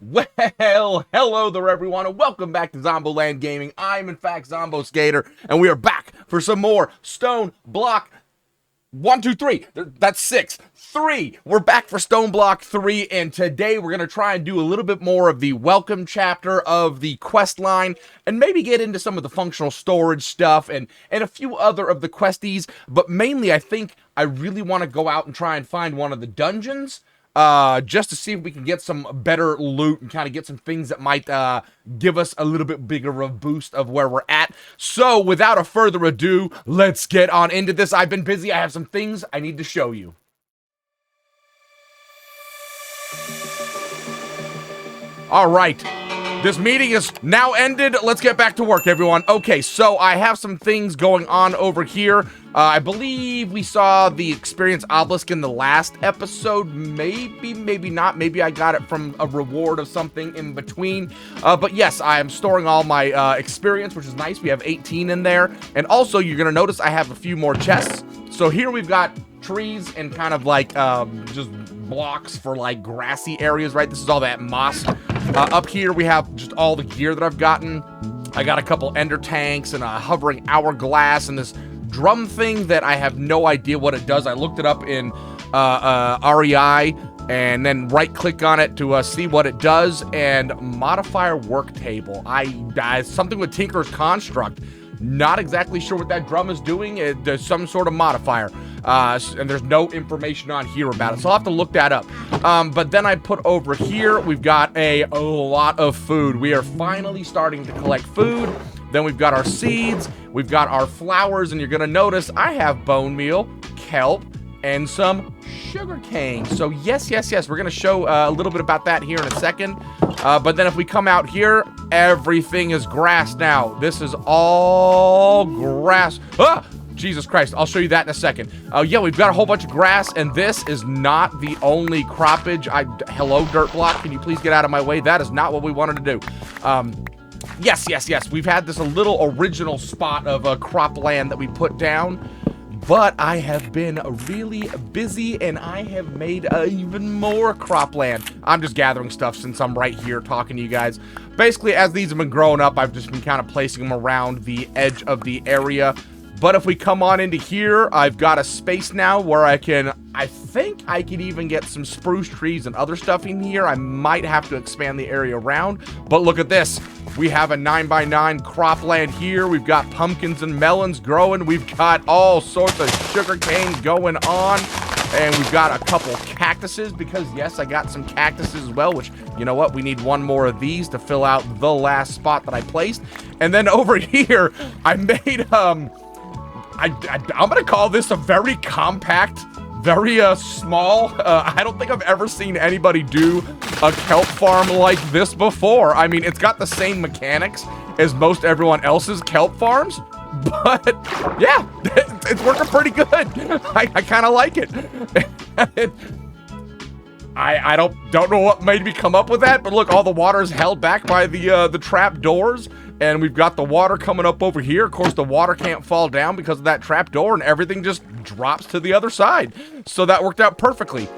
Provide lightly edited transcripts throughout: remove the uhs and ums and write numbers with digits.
Well, hello there everyone, and welcome back to Zombo Land Gaming. I'm in fact Zombo Skater, and we are back for some more Stone Block 1, 2, 3. That's 6. 3. We're back for StoneBlock 3, and today we're going to try and do a little bit more of the welcome chapter of the quest line, and maybe get into some of the functional storage stuff, and a few other of the questies, but mainly I think I really want to go out and try and find one of the dungeons, just to see if we can get some better loot and kind of get some things that might give us a little bit bigger of a boost of where we're at. So without a further ado, let's get on into this. I've been busy. I have some things I need to show you. All right. This meeting is now ended. Let's get back to work, everyone. Okay, so I have some things going on over here. I believe we saw the experience obelisk in the last episode. Maybe, maybe not. Maybe I got it from a reward of something in between. But yes, I am storing all my experience, which is nice. We have 18 in there. And also, you're going to notice I have a few more chests. So here we've got trees and kind of like just blocks for like grassy areas, right? This is all that moss. Up here we have just all the gear that I've gotten. I got a couple ender tanks and a hovering hourglass and this drum thing that I have no idea what it does. I looked it up in REI and then right click on it to see what it does, and modifier work table. I something with Tinker's construct. Not exactly sure what that drum is doing. There's some sort of modifier, and there's no information on here about it, so I'll have to look that up. But then I put over here, we've got a lot of food. We are finally starting to collect food. Then we've got our seeds, we've got our flowers, and you're gonna notice I have bone meal, kelp, and some sugar cane. So yes, we're gonna show a little bit about that here in a second. But then if we come out here, everything is grass now. This is all grass. Ah! Jesus Christ, I'll show you that in a second. Yeah, we've got a whole bunch of grass, and this is not the only croppage. Hello, dirt block, can you please get out of my way? That is not what we wanted to do. Yes, we've had this a little original spot of cropland that we put down, but I have been really busy, and I have made even more cropland. I'm just gathering stuff since I'm right here talking to you guys. Basically, as these have been growing up, I've just been kind of placing them around the edge of the area. But if we come on into here, I've got a space now where I think I can even get some spruce trees and other stuff in here. I might have to expand the area around, but look at this. We have a 9x9 cropland here. We've got pumpkins and melons growing. We've got all sorts of sugar cane going on. And we've got a couple cactuses because, yes, I got some cactuses as well, which, you know what, we need one more of these to fill out the last spot that I placed. And then over here, I made, I'm going to call this a very compact, very small. I don't think I've ever seen anybody do a kelp farm like this before. I mean, it's got the same mechanics as most everyone else's kelp farms, but yeah, it's working pretty good. I kind of like it. I don't know what made me come up with that, but look, all the water is held back by the trap doors, and we've got the water coming up over here. Of course, the water can't fall down because of that trap door, and everything just drops to the other side. So that worked out perfectly.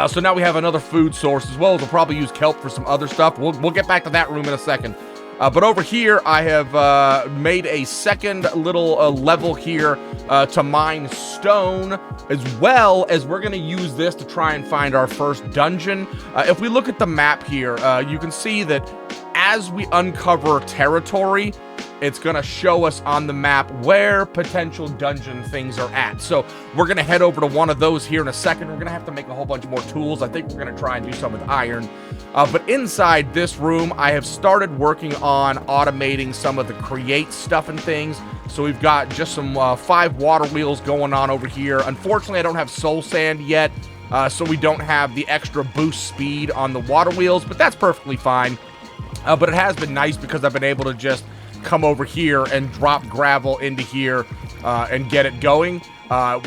So now we have another food source as well. We'll probably use kelp for some other stuff. We'll get back to that room in a second. But over here, I have made a second little level here to mine stone, as well as we're going to use this to try and find our first dungeon. If we look at the map here, you can see that as we uncover territory, it's going to show us on the map where potential dungeon things are at. So we're going to head over to one of those here in a second. We're going to have to make a whole bunch more tools. I think we're going to try and do some with iron. But inside this room, I have started working on automating some of the create stuff and things. So we've got just some 5 water wheels going on over here. Unfortunately, I don't have soul sand yet, so we don't have the extra boost speed on the water wheels, but that's perfectly fine. But it has been nice because I've been able to just come over here and drop gravel into here and get it going.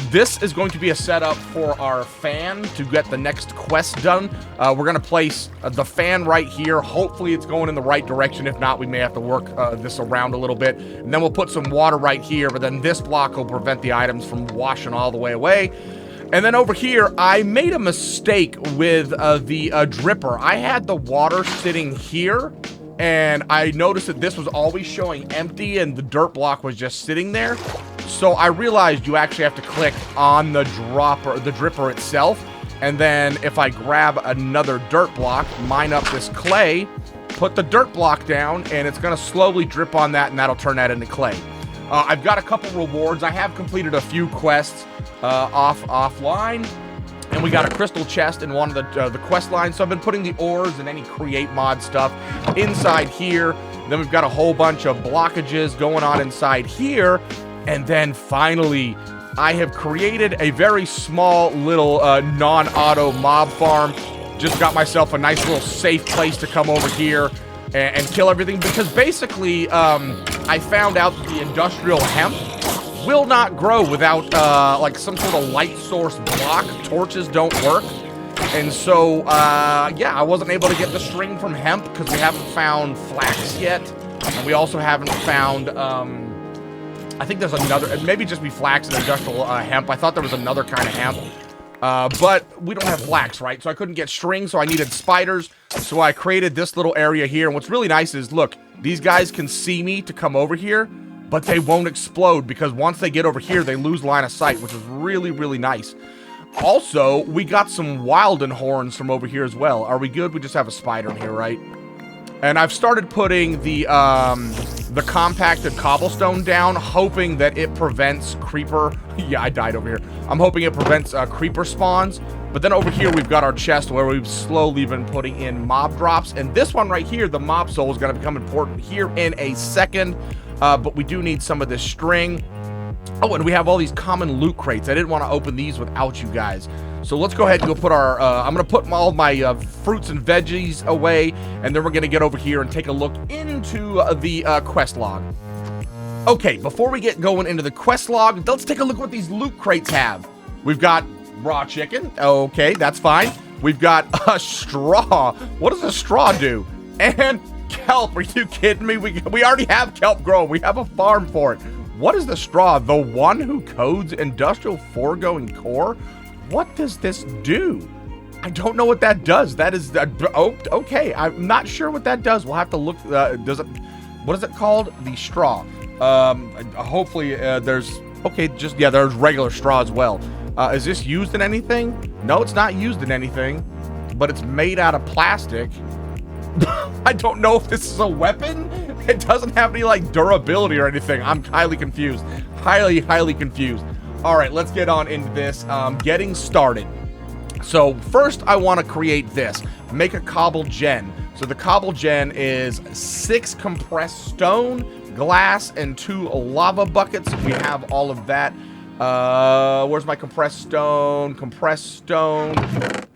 This is going to be a setup for our fan to get the next quest done. We're going to place the fan right here. Hopefully it's going in the right direction. If not, we may have to work this around a little bit. And then we'll put some water right here, but then this block will prevent the items from washing all the way away. And then over here, I made a mistake with the dripper. I had the water sitting here, and I noticed that this was always showing empty, and the dirt block was just sitting there. So I realized you actually have to click on the dripper itself, and then if I grab another dirt block, mine up this clay, put the dirt block down, and it's gonna slowly drip on that, and that'll turn that into clay. I've got a couple rewards. I have completed a few quests offline, and we got a crystal chest in one of the quest lines. So I've been putting the ores and any create mod stuff inside here. Then we've got a whole bunch of blockages going on inside here. And then finally, I have created a very small little non-auto mob farm. Just got myself a nice little safe place to come over here and kill everything, because basically I found out that the industrial hemp will not grow without like some sort of light source block. Torches don't work. And so yeah, I wasn't able to get the string from hemp because we haven't found flax yet, and we also haven't found I think there's another, maybe just be flax and industrial hemp. I thought there was another kind of hemp. But we don't have flax, right? So I couldn't get string, so I needed spiders. So I created this little area here. And what's really nice is, look, these guys can see me to come over here, but they won't explode because once they get over here, they lose line of sight, which is really, really nice. Also, we got some Wilden horns from over here as well. Are we good? We just have a spider in here, right? And I've started putting the compacted cobblestone down, hoping that it prevents creeper. Yeah, I died over here. I'm hoping it prevents creeper spawns. But then over here, we've got our chest where we've slowly been putting in mob drops. And this one right here, the mob soul, is going to become important here in a second. But we do need some of this string. Oh, and we have all these common loot crates. I didn't want to open these without you guys. So let's go ahead and go put our, I'm going to put all my fruits and veggies away, and then we're going to get over here and take a look into the quest log. Okay, before we get going into the quest log, let's take a look at what these loot crates have. We've got raw chicken. Okay, that's fine. We've got a straw. What does a straw do? And kelp. Are you kidding me? We already have kelp growing. We have a farm for it. What is the straw? The one who codes industrial foregoing core? What does this do? I don't know what that does. That is, oh, okay. I'm not sure what that does. We'll have to look. What is it called? The straw. Hopefully there's, okay, just, yeah, there's regular straw as well. Is this used in anything? No, it's not used in anything, but it's made out of plastic. I don't know if this is a weapon. It doesn't have any like durability or anything. I'm highly confused. Highly confused. All right, let's get on into this. Getting started. So first I want to create this. Make a cobble gen. So the cobble gen is 6 compressed stone, glass, and 2 lava buckets. We have all of that. Where's my compressed stone? Compressed stone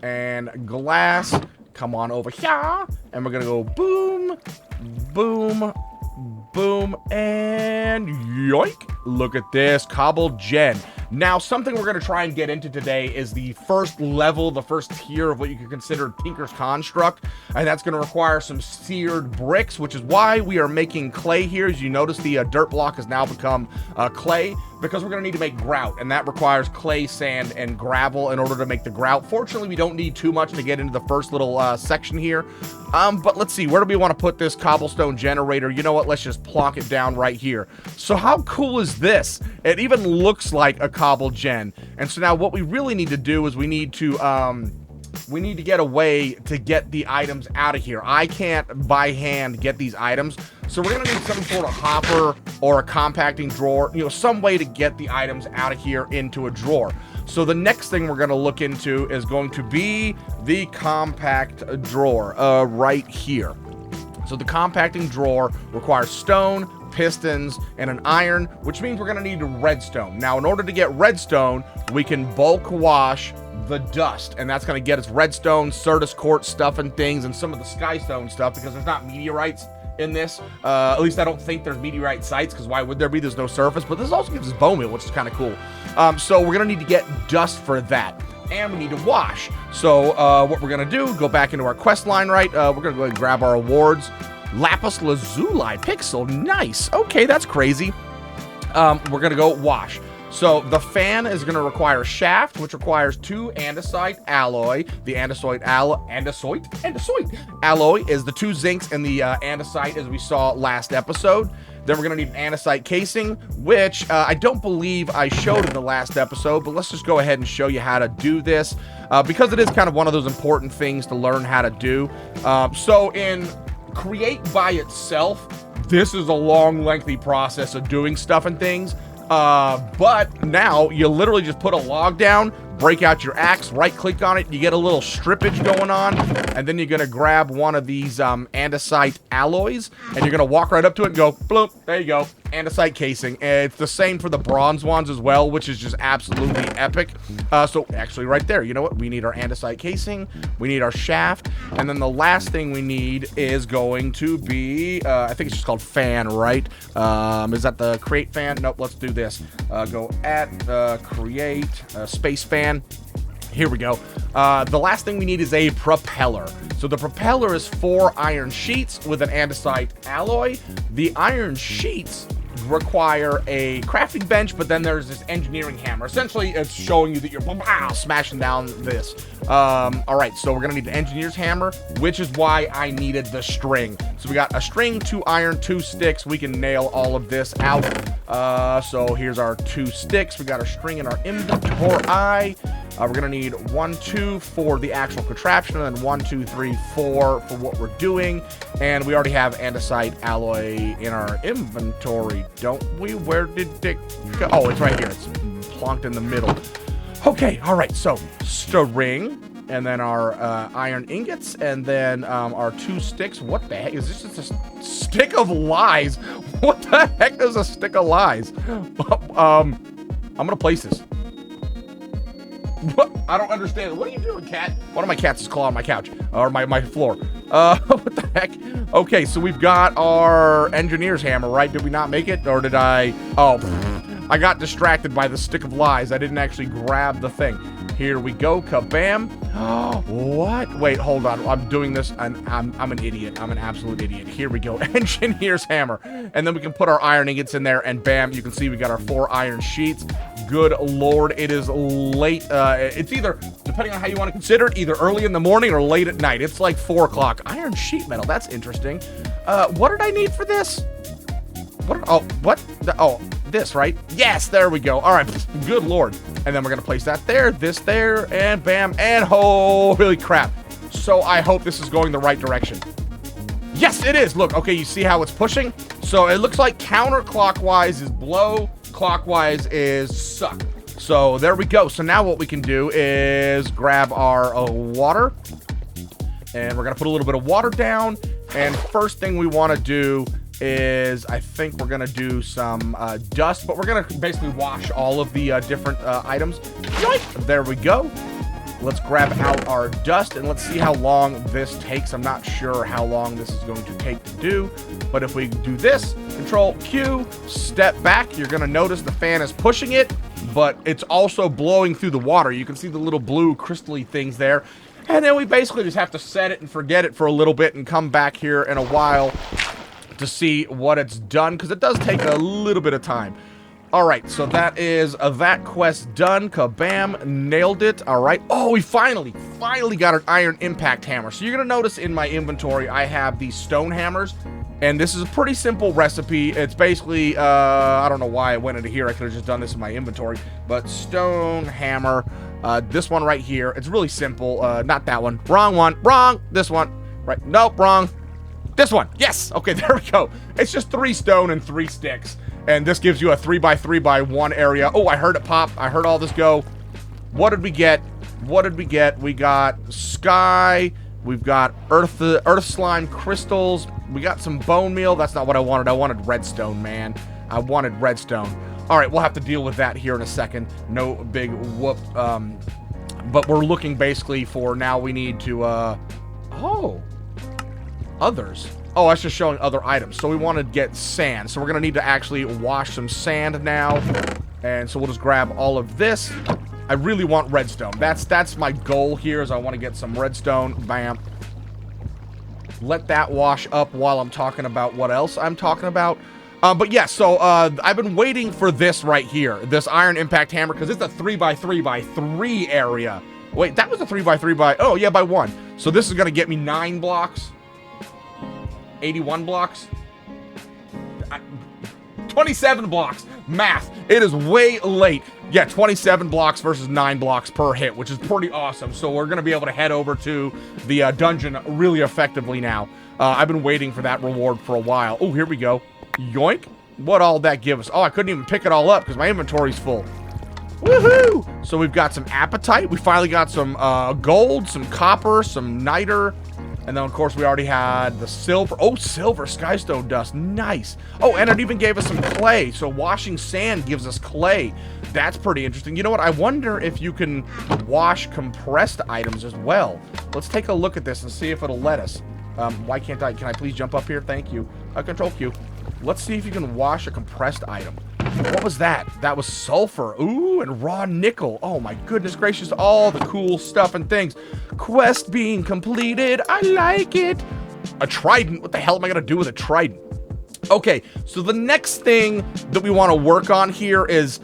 and glass. Come on over here, and we're gonna go boom, boom, boom, and yoink. Look at this, cobble gen. Now, something we're gonna try and get into today is the first level, the first tier of what you could consider Tinker's Construct, and that's gonna require some seared bricks, which is why we are making clay here. As you notice, the dirt block has now become clay, because we're gonna need to make grout, and that requires clay, sand, and gravel in order to make the grout. Fortunately, we don't need too much to get into the first little section here. But let's see, where do we want to put this cobblestone generator? You know what, let's just plonk it down right here. So how cool is this? It even looks like a cobble gen. And so now what we really need to do is we need to get a way to get the items out of here. I can't by hand get these items, so we're gonna need some sort of hopper or a compacting drawer, you know, some way to get the items out of here into a drawer. So the next thing we're gonna look into is going to be the compact drawer right here. So the compacting drawer requires stone, pistons, and an iron, which means we're gonna need redstone. Now, in order to get redstone, we can bulk wash the dust, and that's going to get us redstone, Certus quartz stuff and things, and some of the skystone stuff, because there's not meteorites in this. At least I don't think there's meteorite sites, because why would there be? There's no surface. But this also gives us bone meal, which is kind of cool. So we're going to need to get dust for that, and we need to wash. So what we're going to do, go back into our quest line, right? We're going to go ahead and grab our awards. Lapis lazuli pixel, nice. Okay, that's crazy. We're going to go wash. So the fan is going to require a shaft, which requires 2 andesite alloy. The andesite alloy is the 2 zincs and the andesite, as we saw last episode. Then we're going to need an andesite casing, which I don't believe I showed in the last episode, but let's just go ahead and show you how to do this, because it is kind of one of those important things to learn how to do. So in create by itself, this is a long, lengthy process of doing stuff and things, but now you literally just put a log down, break out your axe, right-click on it, you get a little strippage going on, and then you're going to grab one of these andesite alloys, and you're going to walk right up to it and go, bloop, there you go, andesite casing. And it's the same for the bronze ones as well, which is just absolutely epic. So actually right there, you know what? We need our andesite casing, we need our shaft, and then the last thing we need is going to be, I think it's just called fan, right? Is that the create fan? Nope, let's do this. Go at create space fan. Here we go. The last thing we need is a propeller. So the propeller is 4 iron sheets with an andesite alloy. The iron sheets require a crafting bench, but then there's this engineering hammer. Essentially, it's showing you that you're smashing down this. All right, so we're gonna need the engineer's hammer, which is why I needed the string. So we got a string, 2 iron, 2 sticks. We can nail all of this out. So here's our 2 sticks. We got our string in our inventory. We're gonna need 1, 2 for the actual contraption, and then 1, 2, 3, 4 for what we're doing. And we already have andesite alloy in our inventory, don't we? Where did it go? Oh, it's right here. It's plonked in the middle. Okay, all right. So string, and then our iron ingots, and then our 2 sticks. What the heck is this? Just a stick of lies? What the heck is a stick of lies? I'm gonna place this. What? I don't understand. What are you doing, cat? One of my cats is clawing my couch, or my floor. What the heck? Okay, so we've got our engineer's hammer, right? Did we not make it, or did I? Oh, I got distracted by the stick of lies. I didn't actually grab the thing. Here we go, kabam. What? Wait, hold on. I'm doing this, and I'm an idiot. I'm an absolute idiot. Here we go, engineer's hammer. And then we can put our iron ingots in there, and bam, you can see we got our 4 iron sheets. Good Lord, it is late. It's either, depending on how you want to consider it, either early in the morning or late at night. It's like 4 o'clock. Iron sheet metal, that's interesting. What did I need for this? This, right? Yes, there we go. All right, good Lord. And then we're gonna place that there, this there, and bam, and holy crap. So I hope this is going the right direction. Yes, it is. Look, okay, you see how it's pushing? So it looks like counterclockwise is blow, clockwise is suck. So there we go. So now what we can do is grab our water, and we're gonna put a little bit of water down. And first thing we want to do is, I think we're gonna do some dust, but we're gonna basically wash all of the different items. Yoink! There we go. Let's grab out our dust, and let's see how long this takes. I'm not sure how long this is going to take to do, but if we do this, Control Q, step back, you're gonna notice the fan is pushing it, but it's also blowing through the water. You can see the little blue crystally things there. And then we basically just have to set it and forget it for a little bit and come back here in a while to see what it's done, because it does take a little bit of time. All right, so that is that quest done. Kabam, nailed it. All right. Oh, we finally got an iron impact hammer. So you're gonna notice in my inventory I have these stone hammers, and this is a pretty simple recipe. It's basically I don't know why I went into here. I could have just done this in my inventory, but stone hammer. This one right here. It's really simple. Not that one. Wrong one. Wrong. This one. Right. Nope. Wrong. This one. Yes. Okay, there we go. It's just 3 stone and 3 sticks. And this gives you a 3x3x1 area. Oh, I heard it pop. I heard all this go. What did we get? What did we get? We got sky. We've got earth slime crystals. We got some bone meal. That's not what I wanted. I wanted redstone, man. I wanted redstone. All right, we'll have to deal with that here in a second. No big whoop. But we're looking basically for now. We need to, others. Oh, that's just showing other items. So we want to get sand. So we're going to need to actually wash some sand now. And so we'll just grab all of this. I really want redstone. That's my goal here, is I want to get some redstone. Bam. Let that wash up while I'm talking about what else I'm talking about. But yeah, so I've been waiting for this right here, this iron impact hammer, because it's a 3x3x3 area. Wait, that was a 3x3 oh yeah, by 1. So this is gonna get me 9 blocks, 81 blocks, 27 blocks. Math. It is way late. Yeah, 27 blocks versus 9 blocks per hit, which is pretty awesome. So we're gonna be able to head over to the dungeon really effectively now. I've been waiting for that reward for a while. Oh, here we go. Yoink. What all that give us? Oh, I couldn't even pick it all up because my inventory's full. Woohoo! So we've got some apatite. We finally got some gold, some copper, some niter. And then, of course, we already had the silver. Oh, silver skystone dust. Nice. Oh, and it even gave us some clay. So washing sand gives us clay. That's pretty interesting. You know what? I wonder if you can wash compressed items as well. Let's take a look at this and see if it'll let us. Why can't I? Can I please jump up here? Thank you. Control Q. Let's see if you can wash a compressed item. What was that? That was sulfur. Ooh, and raw nickel. Oh my goodness gracious. All the cool stuff and things. Quest being completed. I like it. A trident. What the hell am I going to do with a trident? Okay, so the next thing that we want to work on here is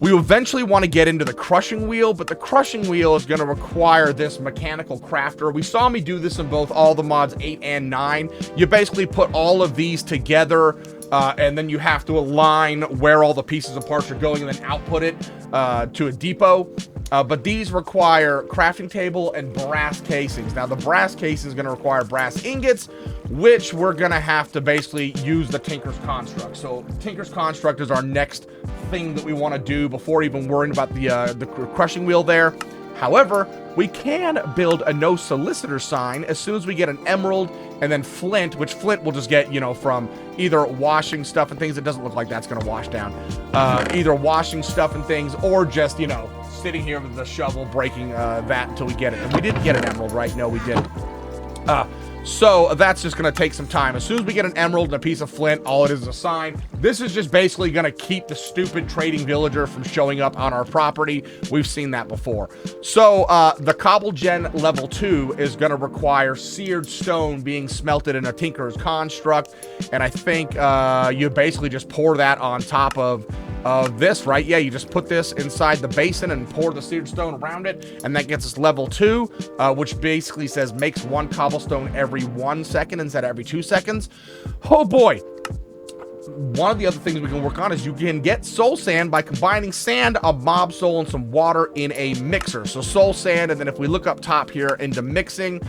we eventually want to get into the crushing wheel, but the crushing wheel is going to require this mechanical crafter. We saw me do this in both all the mods 8 and 9. You basically put all of these together, and then you have to align where all the pieces and parts are going and then output it to a depot. But these require crafting table and brass casings. Now, the brass casing is going to require brass ingots, which we're going to have to basically use the Tinker's Construct. So Tinker's Construct is our next thing that we want to do before even worrying about the crushing wheel there. However, we can build a no solicitor sign as soon as we get an emerald and then flint, which flint will just get, you know, from either washing stuff and things. It doesn't look like that's going to wash down. Either washing stuff and things or just, you know, sitting here with the shovel breaking that until we get it. And we didn't get an emerald, right? No, we didn't. So that's just going to take some time. As soon as we get an emerald and a piece of flint, all it is a sign. This is just basically going to keep the stupid trading villager from showing up on our property. We've seen that before. So the cobble gen level 2 is going to require seared stone being smelted in a Tinker's Construct. And I think you basically just pour that on top of this, right? Yeah, you just put this inside the basin and pour the seared stone around it, and that gets us level 2, which basically says makes 1 cobblestone every 1 second instead of every 2 seconds. Oh boy. One of the other things we can work on is you can get soul sand by combining sand, a mob soul, and some water in a mixer. So soul sand, and then if we look up top here into mixing,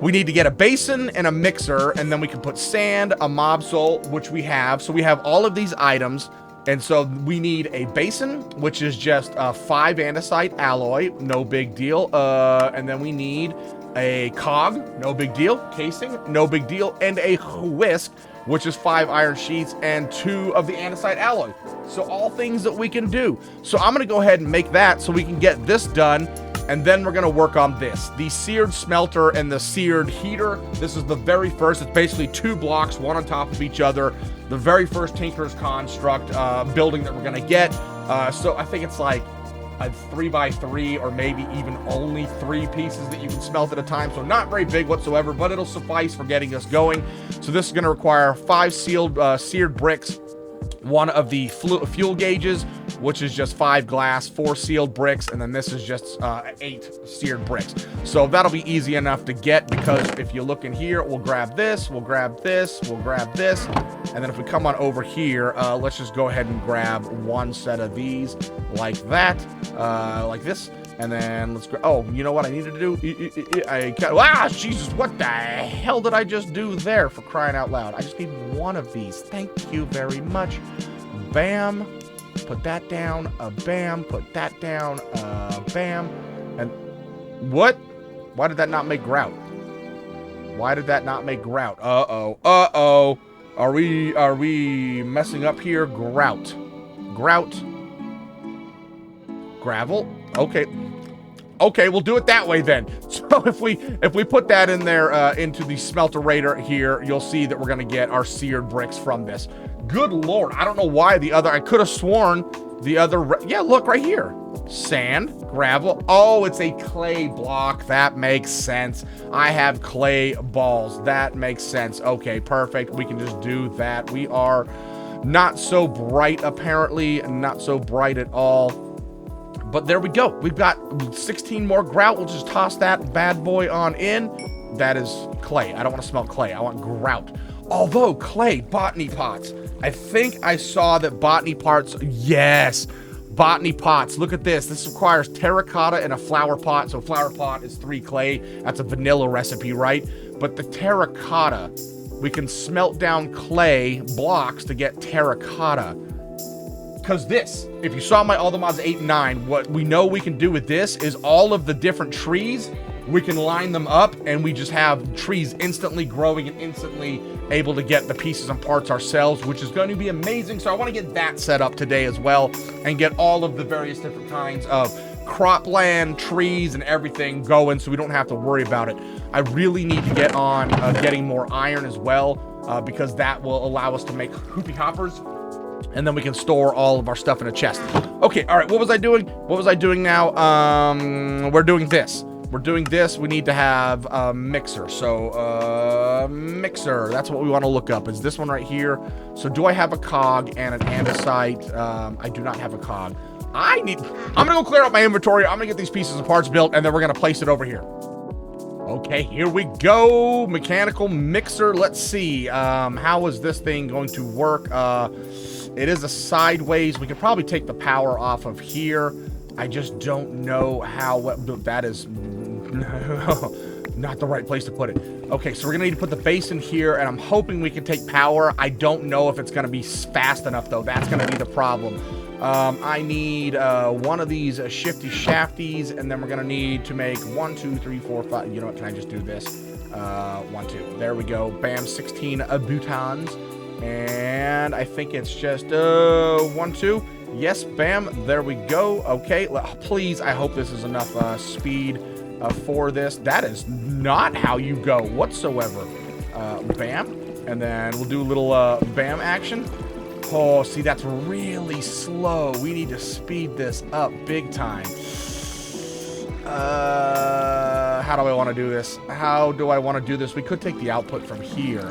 we need to get a basin and a mixer, and then we can put sand, a mob soul, which we have. So we have all of these items. And so we need a basin, which is just 5 andesite alloy, no big deal. And then we need a cog, no big deal. Casing, no big deal. And a whisk, which is 5 iron sheets and 2 of the andesite alloy. So all things that we can do. So I'm going to go ahead and make that so we can get this done. And then we're going to work on this. The seared smelter and the seared heater. This is the very first. It's basically 2 blocks, one on top of each other. The very first Tinker's Construct building that we're going to get. So I think it's like a 3x3 or maybe even only 3 pieces that you can smelt at a time. So not very big whatsoever, but it'll suffice for getting us going. So this is going to require 5 seared bricks, 1 of the fuel gauges, which is just 5 glass, 4 sealed bricks, and then this is just 8 seared bricks. So that'll be easy enough to get, because if you look in here, we'll grab this, we'll grab this, we'll grab this, and then if we come on over here, let's just go ahead and grab 1 set of these like that, like this. And then let's go. Oh, you know what I needed to do? Jesus, what the hell did I just do there, for crying out loud? I just need 1 of these. Thank you very much. Bam. Put that down. Bam. Put that down. Bam. And what? Why did that not make grout? Why did that not make grout? Uh-oh. Uh-oh. Are we messing up here? Grout. Grout. Gravel. Okay. Okay, we'll do it that way then. So if we put that in there into the smelterator here, you'll see that we're gonna get our seared bricks from this. Good lord, I don't know why I could have sworn the other, yeah, look right here. Sand, gravel. Oh, it's a clay block. That makes sense. I have clay balls. That makes sense. Okay, perfect. We can just do that. We are Not so bright, apparently. Not so bright at all. But there we go. We've got 16 more grout. We'll just toss that bad boy on in. That is clay. I don't want to smell clay. I want grout. Although, clay, botany pots. I think I saw that botany parts... Yes! Botany pots. Look at this. This requires terracotta and a flower pot. So flower pot is 3 clay. That's a vanilla recipe, right? But the terracotta, we can smelt down clay blocks to get terracotta. Because this, if you saw my All the Mods 8 and 9, what we know we can do with this is all of the different trees, we can line them up and we just have trees instantly growing and instantly able to get the pieces and parts ourselves, which is going to be amazing. So I want to get that set up today as well and get all of the various different kinds of cropland, trees, and everything going so we don't have to worry about it. I really need to get on getting more iron as well because that will allow us to make hoopy hoppers. And then we can store all of our stuff in a chest. Okay, all right, what was I doing? What was I doing now? We're doing this. We're doing this. We need to have a mixer. So, mixer. That's what we want to look up. Is this one right here? So, do I have a cog and an andesite? I do not have a cog. I'm going to go clear out my inventory. I'm going to get these pieces and parts built, and then we're going to place it over here. Okay, here we go. Mechanical mixer. Let's see. How is this thing going to work? It is a sideways. We could probably take the power off of here. I just don't know how. That is not the right place to put it. Okay, so we're gonna need to put the base in here, and I'm hoping we can take power. I don't know if it's gonna be fast enough though. That's gonna be the problem. I need one of these shifty shafties, and then we're gonna need to make 1, 2, 3, 4, 5. You know what? Can I just do this? 1, 2. There we go. Bam. 16 boutons. And I think it's just 1, 2. Yes, bam. There we go. Okay, please. I hope this is enough speed for this. That is not how you go whatsoever. Bam. And then we'll do a little bam action. Oh, see, that's really slow. We need to speed this up big time. How do I want to do this? How do I want to do this? We could take the output from here.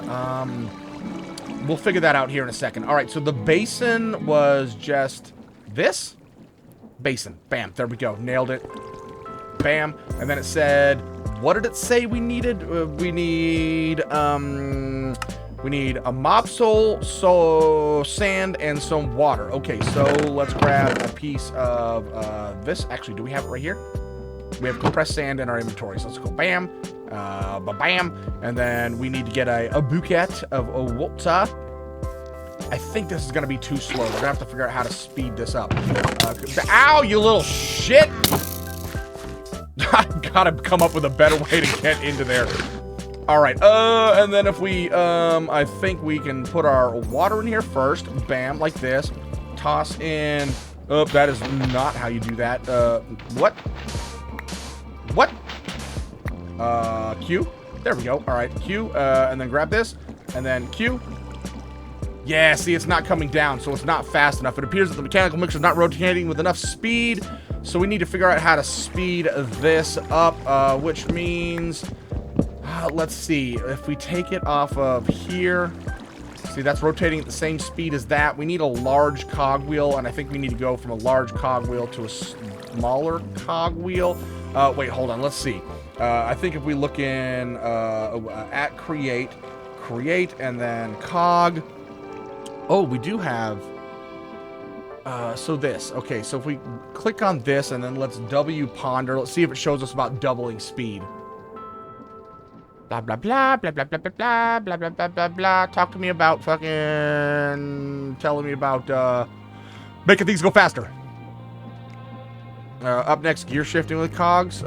We'll figure that out here in a second. All right, so the basin was just this. Basin. Bam. There we go. Nailed it. Bam. And then it said, what did it say we needed? We need a mob soul, sand, and some water. Okay, so let's grab a piece of this. Actually, do we have it right here? We have compressed sand in our inventory. So let's go bam. Bam, and then we need to get a bouquet of water. I think this is gonna be too slow. We're gonna have to figure out how to speed this up. Ow, you little shit! I've gotta come up with a better way to get into there. All right, and then if we, I think we can put our water in here first. Bam, like this. Toss in. Oh, that is not how you do that. What? What? Q. There we go. All right, Q. And then grab this. And then Q. Yeah, see, it's not coming down, so it's not fast enough. It appears that the mechanical mixer is not rotating with enough speed, so we need to figure out how to speed this up, which means... let's see. If we take it off of here... See, that's rotating at the same speed as that. We need a large cogwheel, and I think we need to go from a large cogwheel to a smaller cogwheel. Wait, hold on. Let's see. I think if we look in at create, and then cog. Oh, we do have. So this. Okay, so if we click on this and then let's W ponder. Let's see if it shows us about doubling speed. Blah blah blah blah blah blah blah blah blah blah blah blah blah. Talk to me about fucking telling me about making things go faster. Up next, gear shifting with cogs.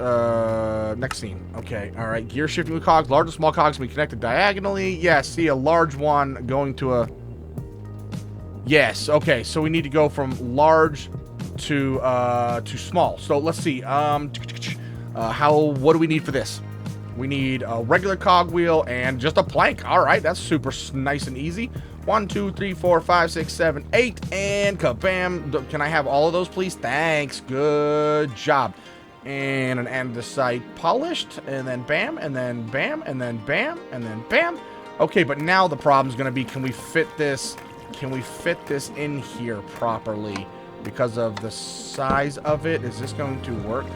Next scene. Okay, all right. Gear shifting with cogs. Large and small cogs can be connected diagonally. Yes, see a large one going to a... Yes, okay. So we need to go from large to small. So let's see. What do we need for this? We need a regular cogwheel and just a plank. All right, that's super nice and easy. 1, 2, 3, 4, 5, 6, 7, 8, and kabam. Can I have all of those, please? Thanks. Good job. And an andesite polished, and then bam, and then bam, and then bam, and then bam. Okay, but now the problem's going to be, can we fit this can we fit this in here properly because of the size of it? Is this going to work?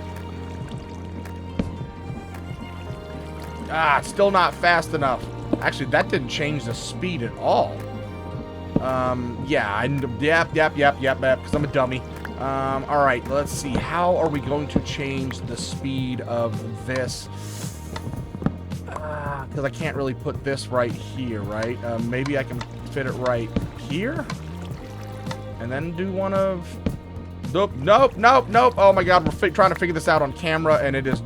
Ah, it's still not fast enough. Actually, that didn't change the speed at all. Yeah, yep, because I'm a dummy. All right, let's see. How are we going to change the speed of this? Because I can't really put this right here, right? Maybe I can fit it right here? And then do one of... Nope, nope, nope, nope. Oh my god, we're trying to figure this out on camera, and it is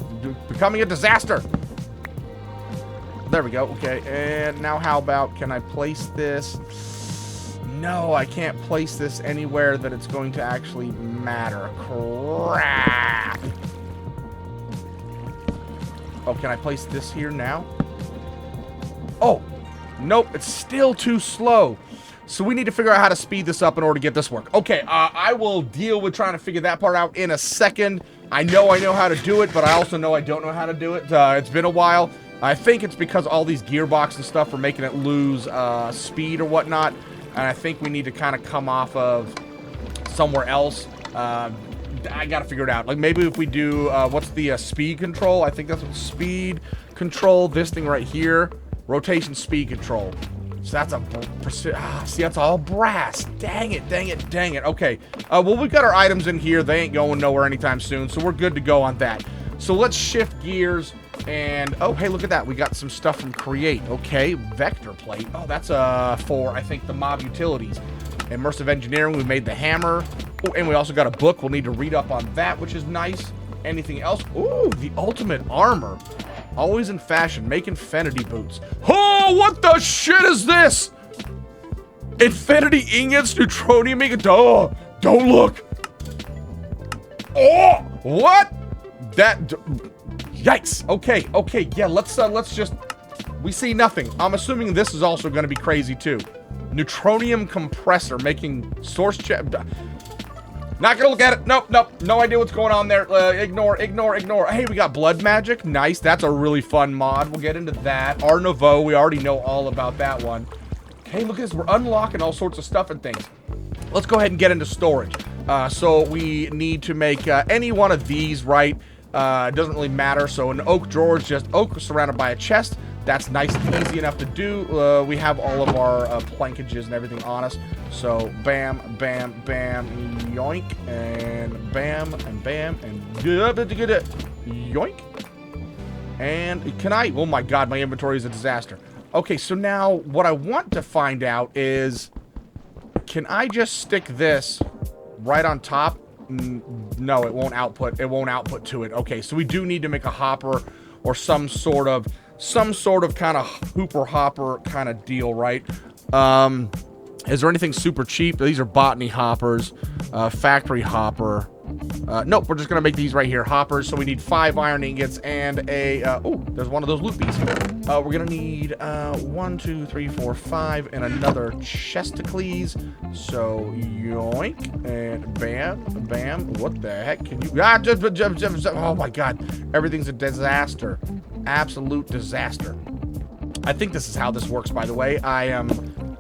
becoming a disaster. There we go, okay. And now how about, can I place this... No, I can't place this anywhere that it's going to actually matter. Crap! Oh, can I place this here now? Oh! Nope, it's still too slow. So we need to figure out how to speed this up in order to get this work. Okay, I will deal with trying to figure that part out in a second. I know how to do it, but I also know I don't know how to do it. It's been a while. I think it's because all these gearbox and stuff are making it lose speed or whatnot. And I think we need to kind of come off of somewhere else. I gotta figure it out. Like maybe if we do, what's the speed control? I think that's what speed control. This thing right here, rotation speed control. So that's a, see, that's all brass. Dang it, dang it, dang it. Okay, well, we've got our items in here. They ain't going nowhere anytime soon, so we're good to go on that. So let's shift gears. And, oh, hey, look at that. We got some stuff from Create. Okay, vector plate. Oh, that's for, I think, the mob utilities. Immersive engineering, we made the hammer. Oh, and we also got a book. We'll need to read up on that, which is nice. Anything else? Ooh, the ultimate armor. Always in fashion, make infinity boots. Oh, what the shit is this? Infinity ingots, neutronium ingot. Oh, don't look. Oh, what? That... Yikes. Okay, okay, yeah, let's just... We see nothing. I'm assuming this is also going to be crazy, too. Neutronium compressor, making source check... Not gonna look at it. Nope, nope. No idea what's going on there. Ignore. Hey, we got blood magic. Nice. That's a really fun mod. We'll get into that. Art Nouveau. We already know all about that one. Okay, look at this. We're unlocking all sorts of stuff and things. Let's go ahead and get into storage. So we need to make any one of these, right? It doesn't really matter. So an oak drawer is just oak surrounded by a chest. That's nice and easy enough to do. We have all of our plankages and everything on us. So bam, bam, bam, yoink, and bam, and bam, and yoink. And can I? Oh my god, my inventory is a disaster. Okay, so now what I want to find out is, can I just stick this right on top? No, it won't output. It won't output to it. Okay, so we do need to make a hopper or some sort of kind of hooper hopper kind of deal, right? Is there anything super cheap? These are botany hoppers, factory hopper. Nope, we're just gonna make these right here, hoppers. So we need 5 iron ingots and a, oh, there's one of those loopies. We're gonna need 1, 2, 3, 4, 5, and another chesticles. So yoink and bam, bam. What the heck? Can you? Oh my god, everything's a disaster, absolute disaster. I think this is how this works, by the way. I am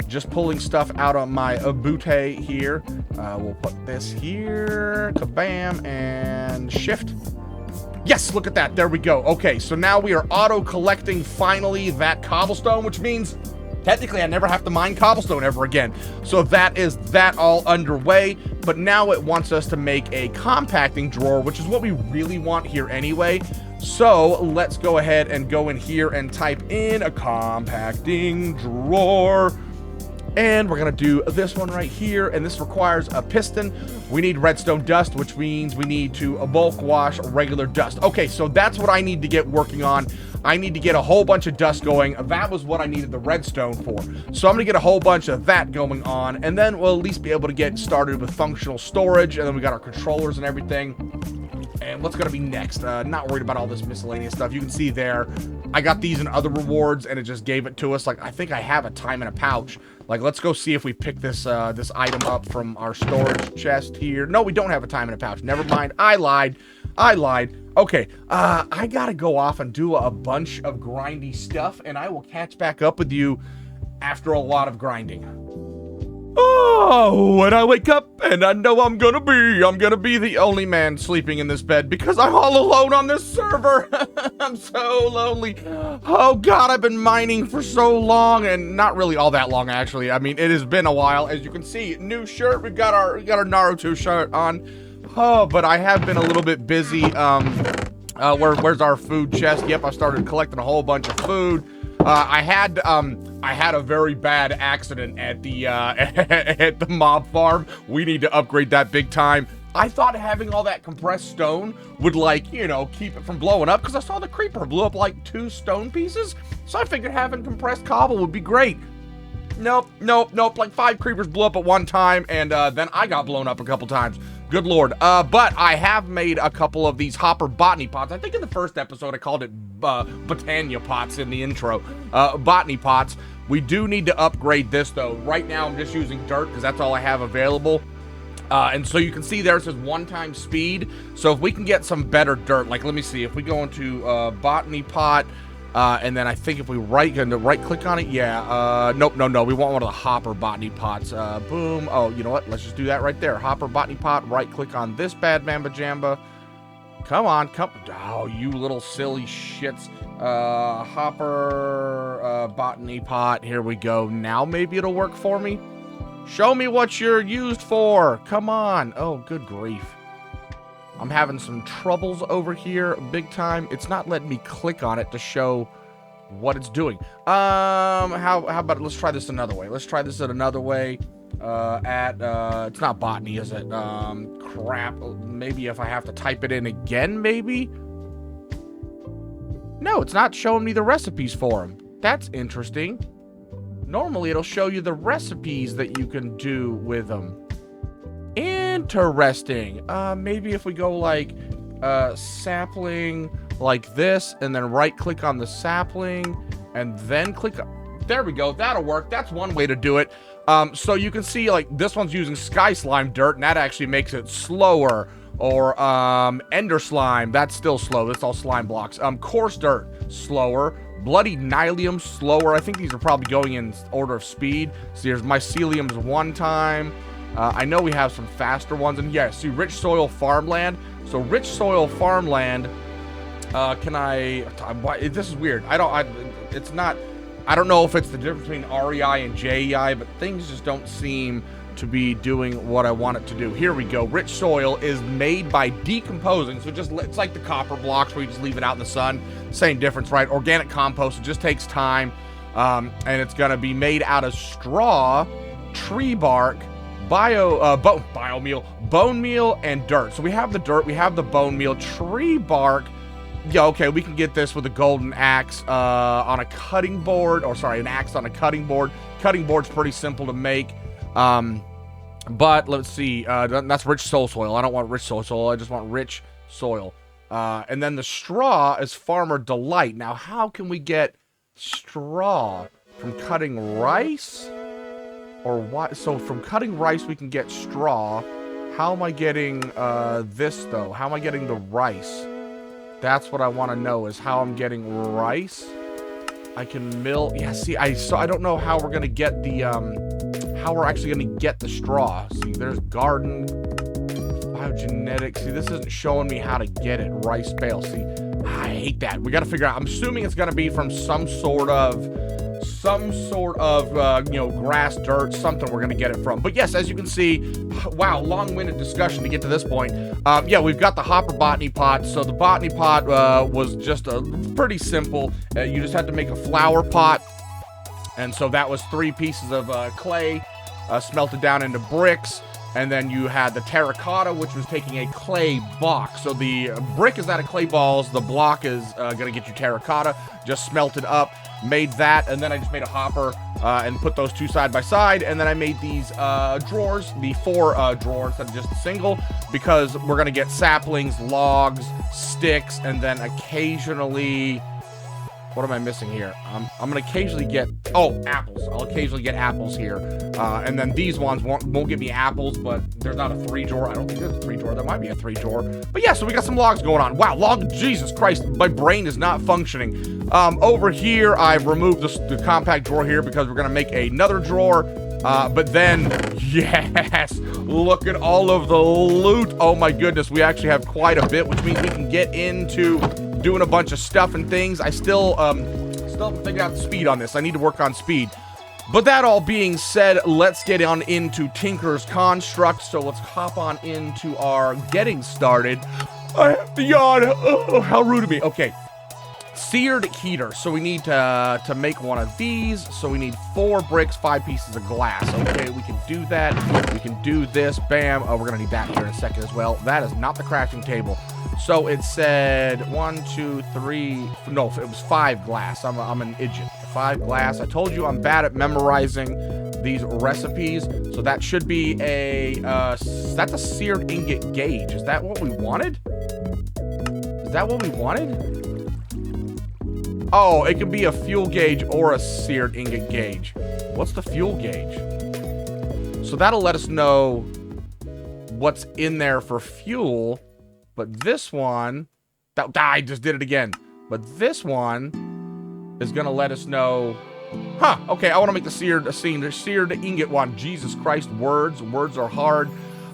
just pulling stuff out of my bootay here. We'll put this here, kabam, and shift. Yes, look at that. There we go. Okay, so now we are auto-collecting finally that cobblestone, which means technically I never have to mine cobblestone ever again. So that is that all underway. But now it wants us to make a compacting drawer, which is what we really want here anyway. So let's go ahead and go in here and type in a compacting drawer. And we're going to do this one right here, and this requires a piston. We need redstone dust, which means we need to bulk wash regular dust. Okay, so that's what I need to get working on. I need to get a whole bunch of dust going. That was what I needed the redstone for. So I'm going to get a whole bunch of that going on, and then we'll at least be able to get started with functional storage, and then we got our controllers and everything. And what's going to be next? Not worried about all this miscellaneous stuff. You can see there, I got these and other rewards, and it just gave it to us. Like, I think I have a time in a pouch. Like, let's go see if we pick this this item up from our storage chest here. No, we don't have a time in a pouch. Never mind. I lied. Okay, I gotta go off and do a bunch of grindy stuff, and I will catch back up with you after a lot of grinding. Oh, when I wake up and I know I'm gonna be the only man sleeping in this bed because I'm all alone on this server. I'm so lonely. Oh God, I've been mining for so long, and not really all that long actually. I mean, it has been a while. As you can see, new shirt. We've got our Naruto shirt on. Oh, but I have been a little bit busy. Where's our food chest? Yep, I started collecting a whole bunch of food. I had a very bad accident at the at the mob farm. We need to upgrade that big time. I thought having all that compressed stone would, like, you know, keep it from blowing up, because I saw the creeper blew up like 2 stone pieces. So I figured having compressed cobble would be great. Nope. Like 5 creepers blew up at one time, and then I got blown up a couple times. Good lord. But I have made a couple of these hopper botany pots. I think in the first episode I called it botania pots in the intro. Botany pots. We do need to upgrade this though. Right now I'm just using dirt because that's all I have available. And so you can see there it says 1x speed. So if we can get some better dirt, like let me see, if we go into botany pot, and then I think if we right click on it, yeah, nope, no, we want one of the hopper botany pots. Boom. Oh, you know what? Let's just do that right there. Hopper botany pot, right click on this bad mamba jamba. Come on, oh, you little silly shits. Hopper botany pot, here we go. Now maybe it'll work for me. Show me what you're used for. Come on. Oh, good grief. I'm having some troubles over here, big time. It's not letting me click on it to show what it's doing. How about let's try this another way. Let's try this another way. It's not botany, is it? Crap. Maybe if I have to type it in again, maybe? No, it's not showing me the recipes for them. That's interesting. Normally, it'll show you the recipes that you can do with them. Interesting. Maybe if we go like sapling like this, and then right click on the sapling, and then click. There we go. That'll work. That's one way to do it. So you can see like this one's using sky slime dirt, and that actually makes it slower. Or ender slime, that's still slow. That's all slime blocks. Coarse dirt, slower. Bloody nylium, slower. I think these are probably going in order of speed. So here's mycelium's 1 time. I know we have some faster ones, and yeah, see, rich soil farmland. So rich soil farmland, this is weird. I don't know if it's the difference between REI and JEI, but things just don't seem to be doing what I want it to do. Here we go. Rich soil is made by decomposing. So it's like the copper blocks where you just leave it out in the sun. Same difference, right? Organic compost, it just takes time. And it's gonna be made out of straw, tree bark, bone meal, and dirt. So we have the dirt, we have the bone meal, tree bark. Yeah, okay, we can get this with a golden axe on a cutting board, or sorry, an axe on a cutting board. Cutting board's pretty simple to make. But let's see, that's rich soil. I don't want rich soil, I just want rich soil. And then the straw is farmer delight. Now, how can we get straw? From cutting rice? Or what? So from cutting rice, we can get straw. How am I getting this, though? How am I getting the rice? That's what I want to know, is how I'm getting rice. I can mill. Yeah, see, I don't know how we're going to get the, how we're actually going to get the straw. See, there's garden, biogenetics. See, this isn't showing me how to get it. Rice bale. See, I hate that. We got to figure out. I'm assuming it's going to be from some sort of, you know, grass, dirt, something we're going to get it from. But yes, as you can see, wow, long-winded discussion to get to this point. Yeah, we've got the hopper botany pot. So the botany pot was just pretty simple. You just had to make a flower pot. And so that was 3 pieces of clay smelted down into bricks. And then you had the terracotta, which was taking a clay block. So the brick is out of clay balls. The block is going to get you terracotta. Just smelted up. Made that, and then I just made a hopper and put those 2 side by side, and then I made these drawers, the 4 drawers instead of just a single, because we're gonna get saplings, logs, sticks, and then occasionally, what am I missing here? I'm gonna occasionally get, oh, apples. I'll occasionally get apples here, and then these ones won't give me apples, but there's not a 3 drawer. I don't think there's a 3 drawer. There might be a 3 drawer, but yeah. So we got some logs going on. Wow, Jesus Christ, my brain is not functioning. Over here, I've removed the compact drawer here because we're gonna make another drawer. But then, yes, look at all of the loot. Oh my goodness, we actually have quite a bit, which means we can get into doing a bunch of stuff and things. I still haven't figured out the speed on this. I need to work on speed. But that all being said, let's get on into Tinker's Construct. So let's hop on into our getting started. I have to yawn. Oh, how rude of me. Okay. Seared heater. So we need to make one of these. So we need 4 bricks, 5 pieces of glass. Okay, we can do that. We can do this. Bam. Oh, we're going to need that here in a second as well. That is not the crafting table. So it said 1, 2, 3. No, it was 5 glass. I'm an idiot. 5 glass. I told you I'm bad at memorizing these recipes. So that should be a, that's a seared ingot gauge. Is that what we wanted? Is that what we wanted? Oh, it can be a fuel gauge or a seared ingot gauge. What's the fuel gauge? So that'll let us know what's in there for fuel. But this one, I just did it again. But this one is gonna let us know. Huh? Okay, I want to make the seared ingot one. Jesus Christ, words are hard.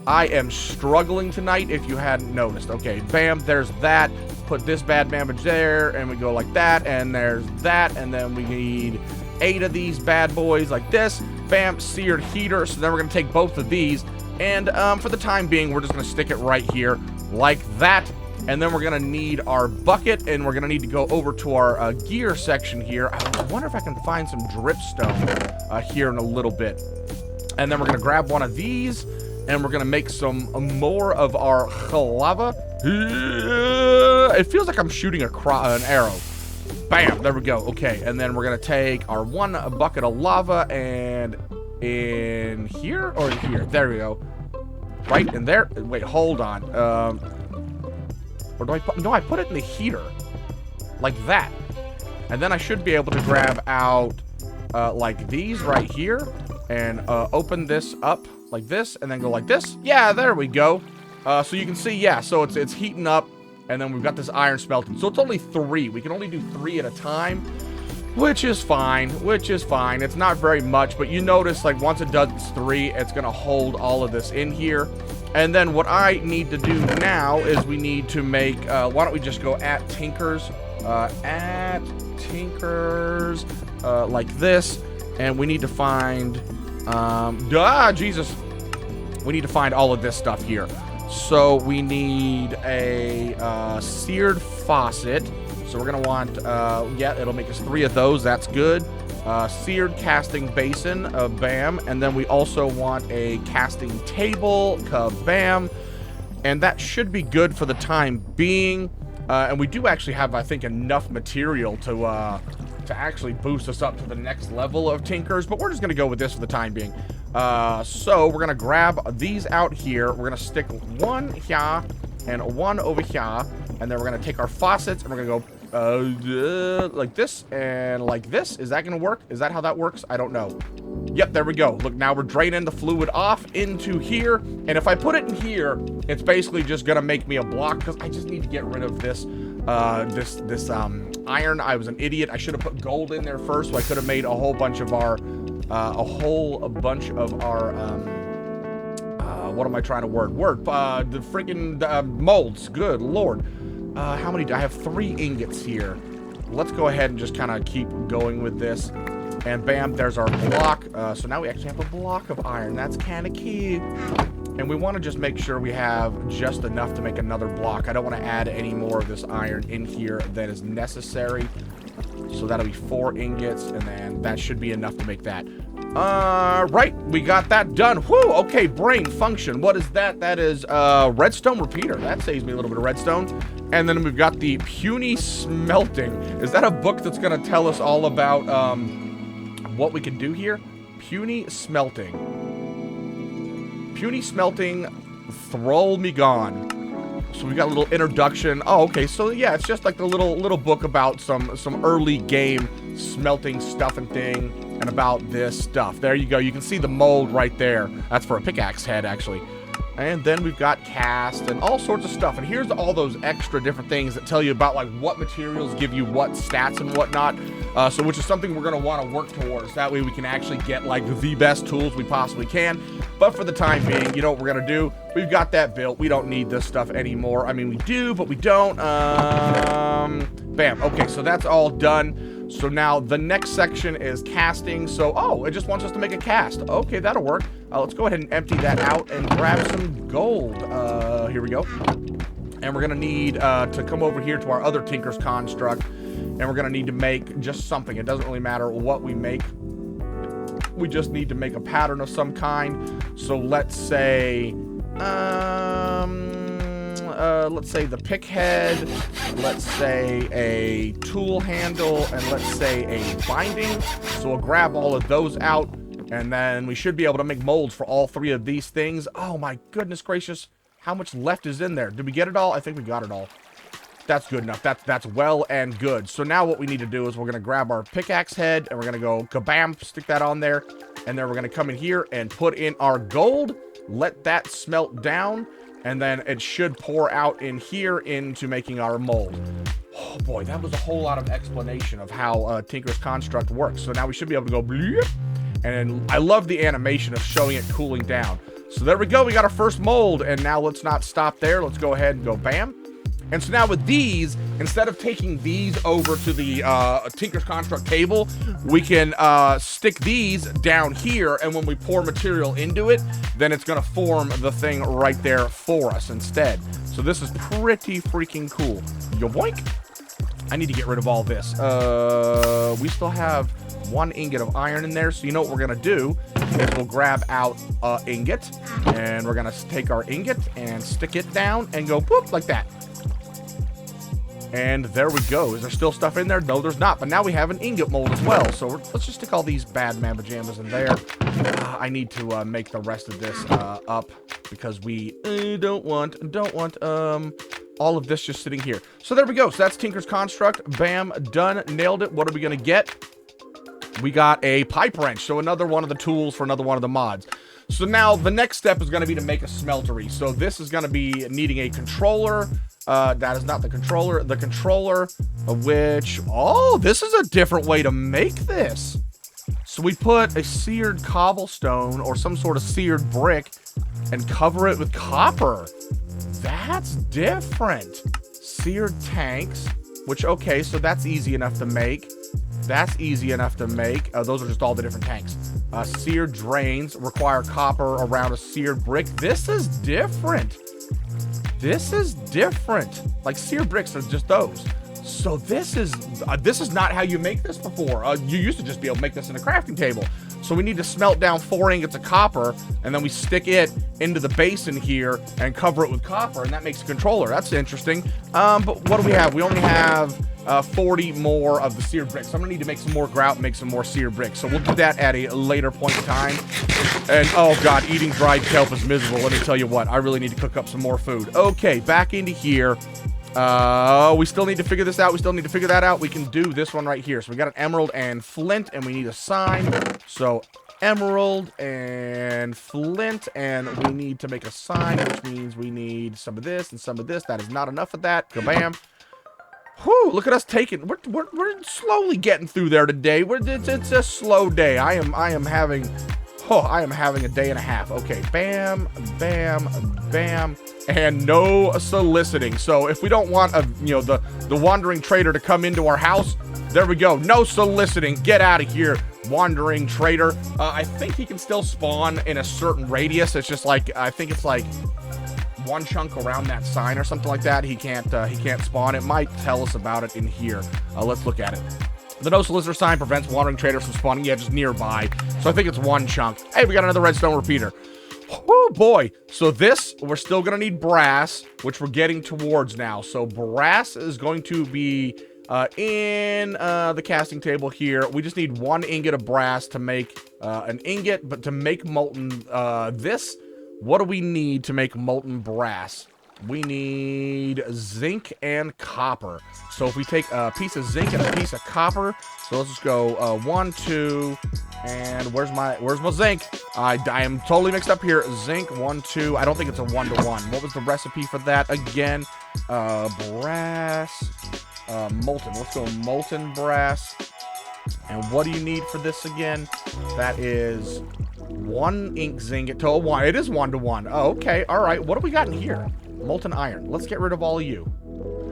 I am struggling tonight. If you hadn't noticed. Okay, bam. There's that. Put this bad damage there, and we go like that, and there's that, and then we need 8 of these bad boys like this. Bam, seared heater. So then we're gonna take both of these, and for the time being, we're just gonna stick it right here like that. And then we're gonna need our bucket, and we're gonna need to go over to our gear section here. I wonder if I can find some dripstone here in a little bit. And then we're gonna grab one of these, and we're gonna make some more of our lava. It feels like I'm shooting an arrow. Bam, there we go. Okay, and then we're gonna take our 1 bucket of lava, and in here or in here? There we go. Right in there. Wait, hold on. Or do I put? No, I put it in the heater, like that, and then I should be able to grab out like these right here, and open this up like this, and then go like this. Yeah, there we go. So you can see, yeah, so it's heating up, and then we've got this iron smelting. So it's only 3. We can only do 3 at a time, which is fine, It's not very much, but you notice, like, once it does 3, it's going to hold all of this in here. And then what I need to do now is we need to make, why don't we just go at Tinker's, like this, and we need to find, Jesus, we need to find all of this stuff here. So we need a seared faucet. So we're gonna want, yeah, it'll make us 3 of those. That's good. Seared casting basin, bam. And then we also want a casting table, kabam. And that should be good for the time being. And we do actually have, I think, enough material to actually boost us up to the next level of Tinkers. But we're just gonna go with this for the time being. So we're gonna grab these out here. We're gonna stick 1 here and 1 over here, and then we're gonna take our faucets and we're gonna go like this and like this. Is that gonna work? Is that how that works? I don't know. Yep, there we go. Look, now we're draining the fluid off into here, and if I put it in here, it's basically just gonna make me a block, because I just need to get rid of this iron. I was an idiot. I should have put gold in there first, so I could have made a whole bunch of our what am I trying to word? The freaking molds. Good Lord. How many do I have? 3 ingots here. Let's go ahead and just kind of keep going with this. And bam, there's our block. So now we actually have a block of iron. That's kind of key. And we want to just make sure we have just enough to make another block. I don't want to add any more of this iron in here than is necessary. So that'll be 4 ingots, and then that should be enough to make that. Right, we got that done. Whew, okay, brain function. What is that? That is redstone repeater. That saves me a little bit of redstone. And then we've got the puny smelting. Is that a book that's going to tell us all about what we can do here? Puny smelting. Puny smelting, thrall me gone. So we got a little introduction. Oh, okay. So yeah, it's just like the little book about some early game smelting stuff and thing, and about this stuff. There you go. You can see the mold right there. That's for a pickaxe head, actually. And then we've got cast and all sorts of stuff. And here's all those extra different things that tell you about like what materials give you what stats and whatnot. So which is something we're going to want to work towards. That way we can actually get like the best tools we possibly can. But for the time being, you know what we're going to do? We've got that built. We don't need this stuff anymore. I mean, we do, but we don't. Bam. Okay, so that's all done. So now the next section is casting. So, oh, it just wants us to make a cast. Okay, that'll work. Let's go ahead and empty that out and grab some gold. Here we go. And we're going to need to come over here to our other Tinker's Construct. And we're going to need to make just something. It doesn't really matter what we make. We just need to make a pattern of some kind. So let's say the pick head. Let's say a tool handle. And let's say a binding. So we'll grab all of those out. And then we should be able to make molds for all three of these things. Oh my goodness gracious. How much left is in there? Did we get it all? I think we got it all. That's good enough. That's well and good. So now what we need to do is we're going to grab our pickaxe head and we're going to go kabam, stick that on there. And then we're going to come in here and put in our gold. Let that smelt down. And then it should pour out in here into making our mold. Oh boy, that was a whole lot of explanation of how Tinker's Construct works. So now we should be able to go bleep. And I love the animation of showing it cooling down. So there we go. We got our first mold. And now let's not stop there. Let's go ahead and go bam. And so now with these, instead of taking these over to the Tinker's Construct table, we can stick these down here, and when we pour material into it, then it's going to form the thing right there for us instead. So this is pretty freaking cool. Yoink! I need to get rid of all this. We still have 1 ingot of iron in there, so you know what we're going to do is we'll grab out ingot, and we're going to take our ingot and stick it down and go boop like that. And there we go. Is there still stuff in there? No, there's not. But now we have an ingot mold as well. So let's just stick all these bad man pajamas in there. I need to make the rest of this up because we don't want all of this just sitting here. So there we go. So that's Tinker's Construct. Bam, done. Nailed it. What are we going to get? We got a pipe wrench. So another one of the tools for another one of the mods. So now the next step is going to be to make a smeltery. So this is going to be needing a controller. That is not the controller. The controller, which, oh, this is a different way to make this. So we put a seared cobblestone or some sort of seared brick and cover it with copper. That's different. Seared tanks, which, okay, so that's easy enough to make. That's easy enough to make. Those are just all the different tanks. Seared drains require copper around a seared brick. This is different. This is different. Like seared bricks are just those. So this is not how you make this before. You used to just be able to make this in a crafting table. So we need to smelt down 4 ingots of copper, and then we stick it into the basin here and cover it with copper, and that makes a controller. That's interesting. But what do we have? We only have 40 more of the seared bricks. So I'm gonna need to make some more grout and make some more seared bricks. So we'll do that at a later point in time. And oh god, eating dried kelp is miserable. Let me tell you what, I really need to cook up some more food. Okay, back into here. We still need to figure this out. We still need to figure that out. We can do this one right here. So we got an emerald and flint, and we need a sign. So emerald and flint, and we need to make a sign, which means we need some of this and some of this. That is not enough of that. Kabam. Whew, look at us taking. We're slowly getting through there today. It's a slow day. I am having a day and a half. Okay, bam, bam, bam, and no soliciting. So if we don't want the wandering trader to come into our house, there we go. No soliciting. Get out of here, wandering trader. I think he can still spawn in a certain radius. It's just like, I think it's like 1 chunk around that sign or something like that. He can't spawn. It might tell us about it in here. Let's look at it. The no solicitor sign prevents wandering traders from spawning, just nearby. So I think it's 1 chunk. Hey, we got another redstone repeater. Oh boy. So this, we're still going to need brass, which we're getting towards now. So brass is going to be in the casting table here. We just need 1 ingot of brass to make an ingot, but to make molten this, what do we need to make molten brass? We need zinc and copper. So if we take a piece of zinc and a piece of copper, so let's just go 1, 2, and where's my zinc? I am totally mixed up here. Zinc 1, 2. I don't think it's a 1-to-1. What was the recipe for that again? Brass, molten. Let's go molten brass. And what do you need for this again? That is 1 ink ingot to 1. It is 1 to 1. Oh, okay. All right. What do we got in here? Molten iron. Let's get rid of all of you.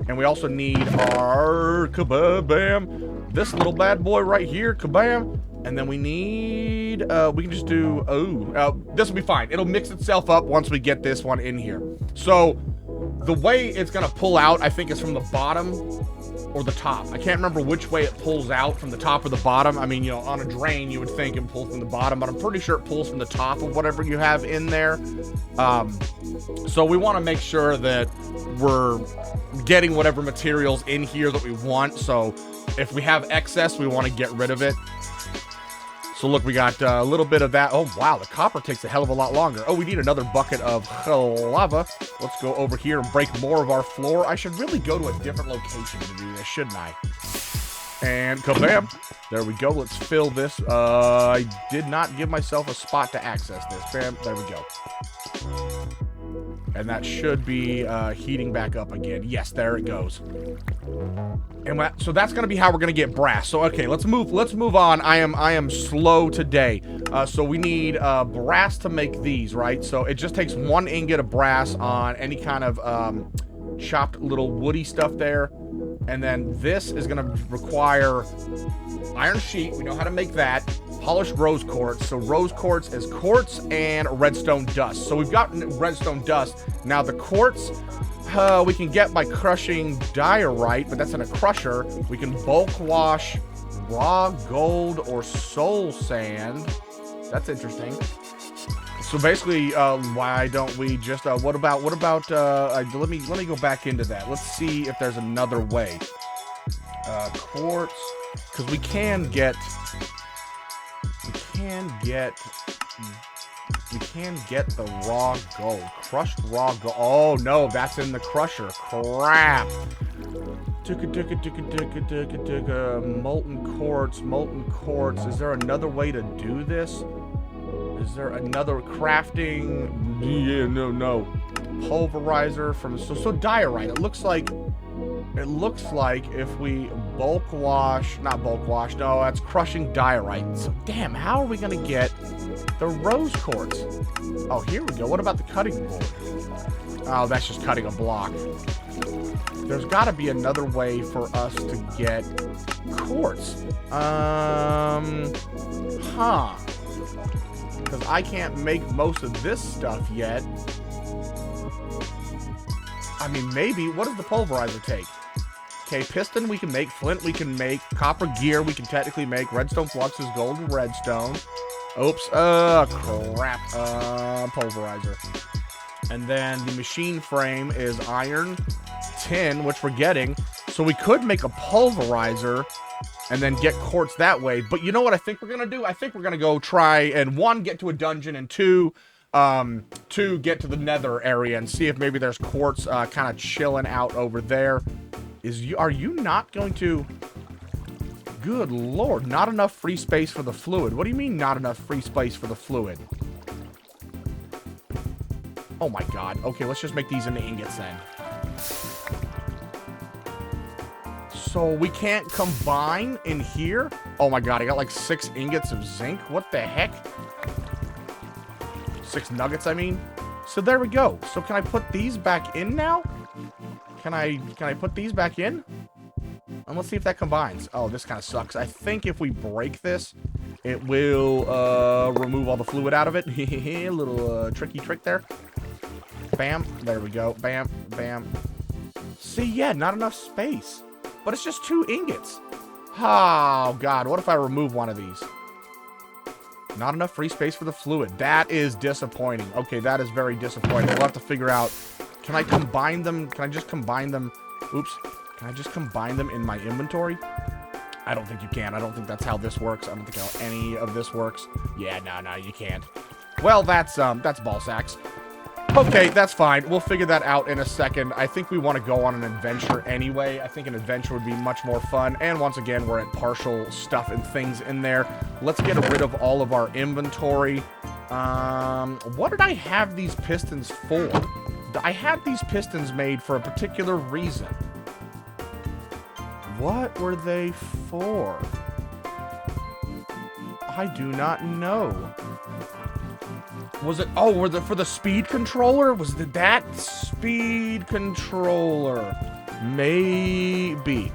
And we also need our kabam. This little bad boy right here. Kabam. And then we need, we can just do, this will be fine. It'll mix itself up once we get this one in here. So the way it's going to pull out, I think, is from the bottom or the top. I can't remember which way it pulls out, from the top or the bottom. I mean, you know, on a drain, you would think it pulls from the bottom, but I'm pretty sure it pulls from the top of whatever you have in there. So we want to make sure that we're getting whatever materials in here that we want. So if we have excess, we want to get rid of it. So look, we got a little bit of that. Oh, wow, the copper takes a hell of a lot longer. Oh, we need another bucket of lava. Let's go over here and break more of our floor. I should really go to a different location to do this, shouldn't I? And kabam. There we go. Let's fill this. I did not give myself a spot to access this. Bam. There we go. And that should be heating back up again. Yes, there it goes. And so that's going to be how we're going to get brass. So, okay, let's move on. I am slow today. So we need brass to make these, right? So it just takes 1 ingot of brass on any kind of chopped little woody stuff there. And then this is going to require iron sheet. We know how to make that. Polished rose quartz. So rose quartz is quartz and redstone dust. So we've got redstone dust. Now the quartz we can get by crushing diorite, but that's in a crusher. We can bulk wash raw gold or soul sand. That's interesting. So basically, why don't we just what about let me go back into that. Let's see if there's another way. Quartz, because we can get the raw gold. Crushed raw gold. Oh no, that's in the crusher. Crap. Molten quartz. Is there another way to do this? Is there another crafting? Yeah, no. Pulverizer from so diorite. It looks like if we bulk wash, not bulk wash, no, that's crushing diorite. So damn, how are we gonna get the rose quartz? Oh, here we go. What about the cutting board? Oh, that's just cutting a block. There's got to be another way for us to get quartz. Because I can't make most of this stuff yet. I mean, maybe. What does the pulverizer take? Okay, piston we can make, flint we can make, copper gear we can technically make, redstone flux is gold and redstone. Oops, crap, pulverizer. And then the machine frame is iron, tin, which we're getting. So we could make a pulverizer and then get quartz that way. But you know what I think we're going to do? I think we're going to go try and 1, get to a dungeon, and 2, get to the nether area and see if maybe there's quartz kind of chilling out over there. Are you not going to... Good lord, not enough free space for the fluid. What do you mean not enough free space for the fluid? Oh my god. Okay, let's just make these into ingots then. So we can't combine in here? Oh my god, I got like 6 ingots of zinc. What the heck? 6 nuggets, I mean. So there we go. So can I put these back in now? Can I put these back in? And let's see if that combines. Oh, this kind of sucks. I think if we break this, it will remove all the fluid out of it. A little tricky trick there. Bam. There we go. Bam. Bam. See, yeah, not enough space. But it's just 2 ingots. Oh, God. What if I remove one of these? Not enough free space for the fluid. That is disappointing. Okay, that is very disappointing. We'll have to figure out... Can I combine them? Can I just combine them? Oops. Can I just combine them in my inventory? I don't think you can. I don't think that's how this works. I don't think how any of this works. Yeah, no, you can't. Well, that's ball sacks. Okay, that's fine. We'll figure that out in a second. I think we want to go on an adventure anyway. I think an adventure would be much more fun. And once again, we're at partial stuff and things in there. Let's get rid of all of our inventory. What did I have these pistons for? I had these pistons made for a particular reason. What were they for? I do not know. Was it, oh, for the speed controller? Was it that speed controller? Maybe.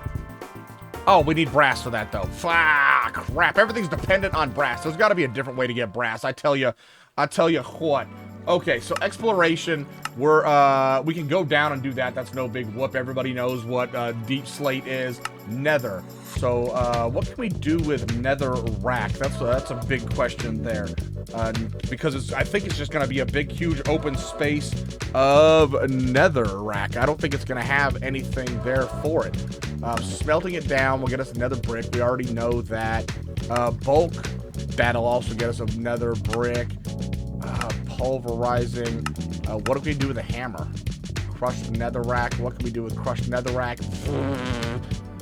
Oh, we need brass for that, though. Crap. Everything's dependent on brass. There's got to be a different way to get brass. I tell you what. Okay, so exploration. We can go down and do that. That's no big whoop. Everybody knows what deep slate is. Nether. So, what can we do with nether rack? That's a big question there. Because I think it's just going to be a big, huge open space of nether rack. I don't think it's going to have anything there for it. Smelting it down will get us nether brick. We already know that. Bulk, that'll also get us a nether brick. Pulverizing. What do we do with a hammer? Crushed netherrack. What can we do with crushed netherrack?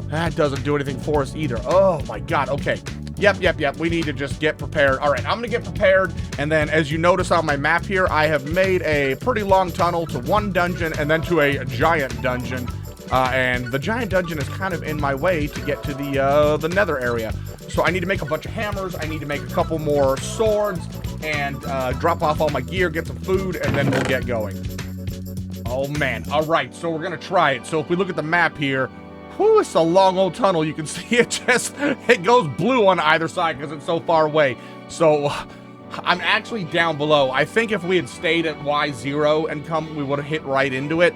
That doesn't do anything for us either. Oh my god. Okay. Yep. We need to just get prepared. All right, I'm gonna get prepared, and then as you notice on my map here, I have made a pretty long tunnel to one dungeon and then to a giant dungeon. And the giant dungeon is kind of in my way to get to the nether area. So I need to make a bunch of hammers. I need to make a couple more swords and drop off all my gear, get some food, and then we'll get going. Oh man. All right, so we're gonna try it. So if we look at the map here, whew, it's a long old tunnel. You can see it goes blue on either side because it's so far away. So I'm actually down below. I think if we had stayed at Y0 and come, we would have hit right into it.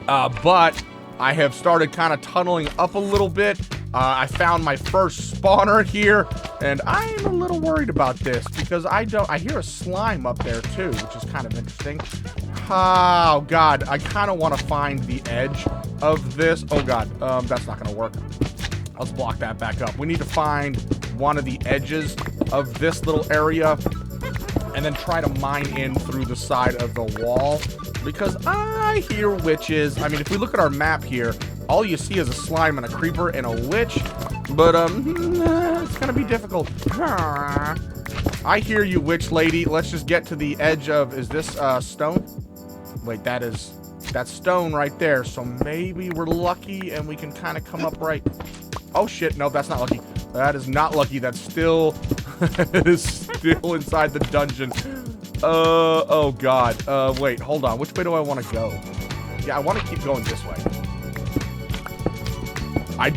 But I have started kind of tunneling up a little bit. I found my first spawner here, and I'm a little worried about this because I hear a slime up there too, which is kind of interesting. Oh god, I kind of want to find the edge of this. Oh god, that's not gonna work. Let's block that back up. We need to find one of the edges of this little area and then try to mine in through the side of the wall because I hear witches. I mean, if we look at our map here, all you see is a slime and a creeper and a witch, but it's gonna be difficult. I hear you, witch lady. Let's just get to the edge of, is this stone? Wait, that's stone right there, so maybe we're lucky and we can kind of come up right. Oh shit, no, that's not lucky. That is not lucky. That's still it is still inside the dungeon. Oh god. Wait, hold on. Which way do I want to go? Yeah, I want to keep going this way. I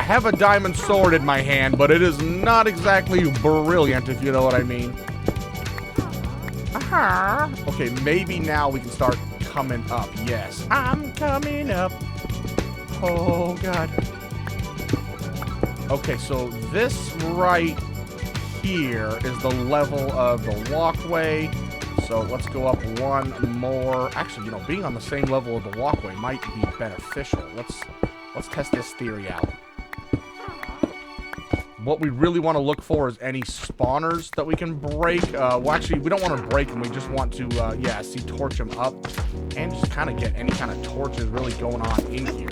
have a diamond sword in my hand, but it is not exactly brilliant, if you know what I mean. Okay, maybe now we can start coming up. Yes, I'm coming up. Oh god. Okay, so this right here is the level of the walkway. So let's go up one more. Actually, you know, being on the same level of the walkway might be beneficial. Let's test this theory out. What we really want to look for is any spawners that we can break. Well, actually, we don't want to break them. We just want to, torch them up and just kind of get any kind of torches really going on in here.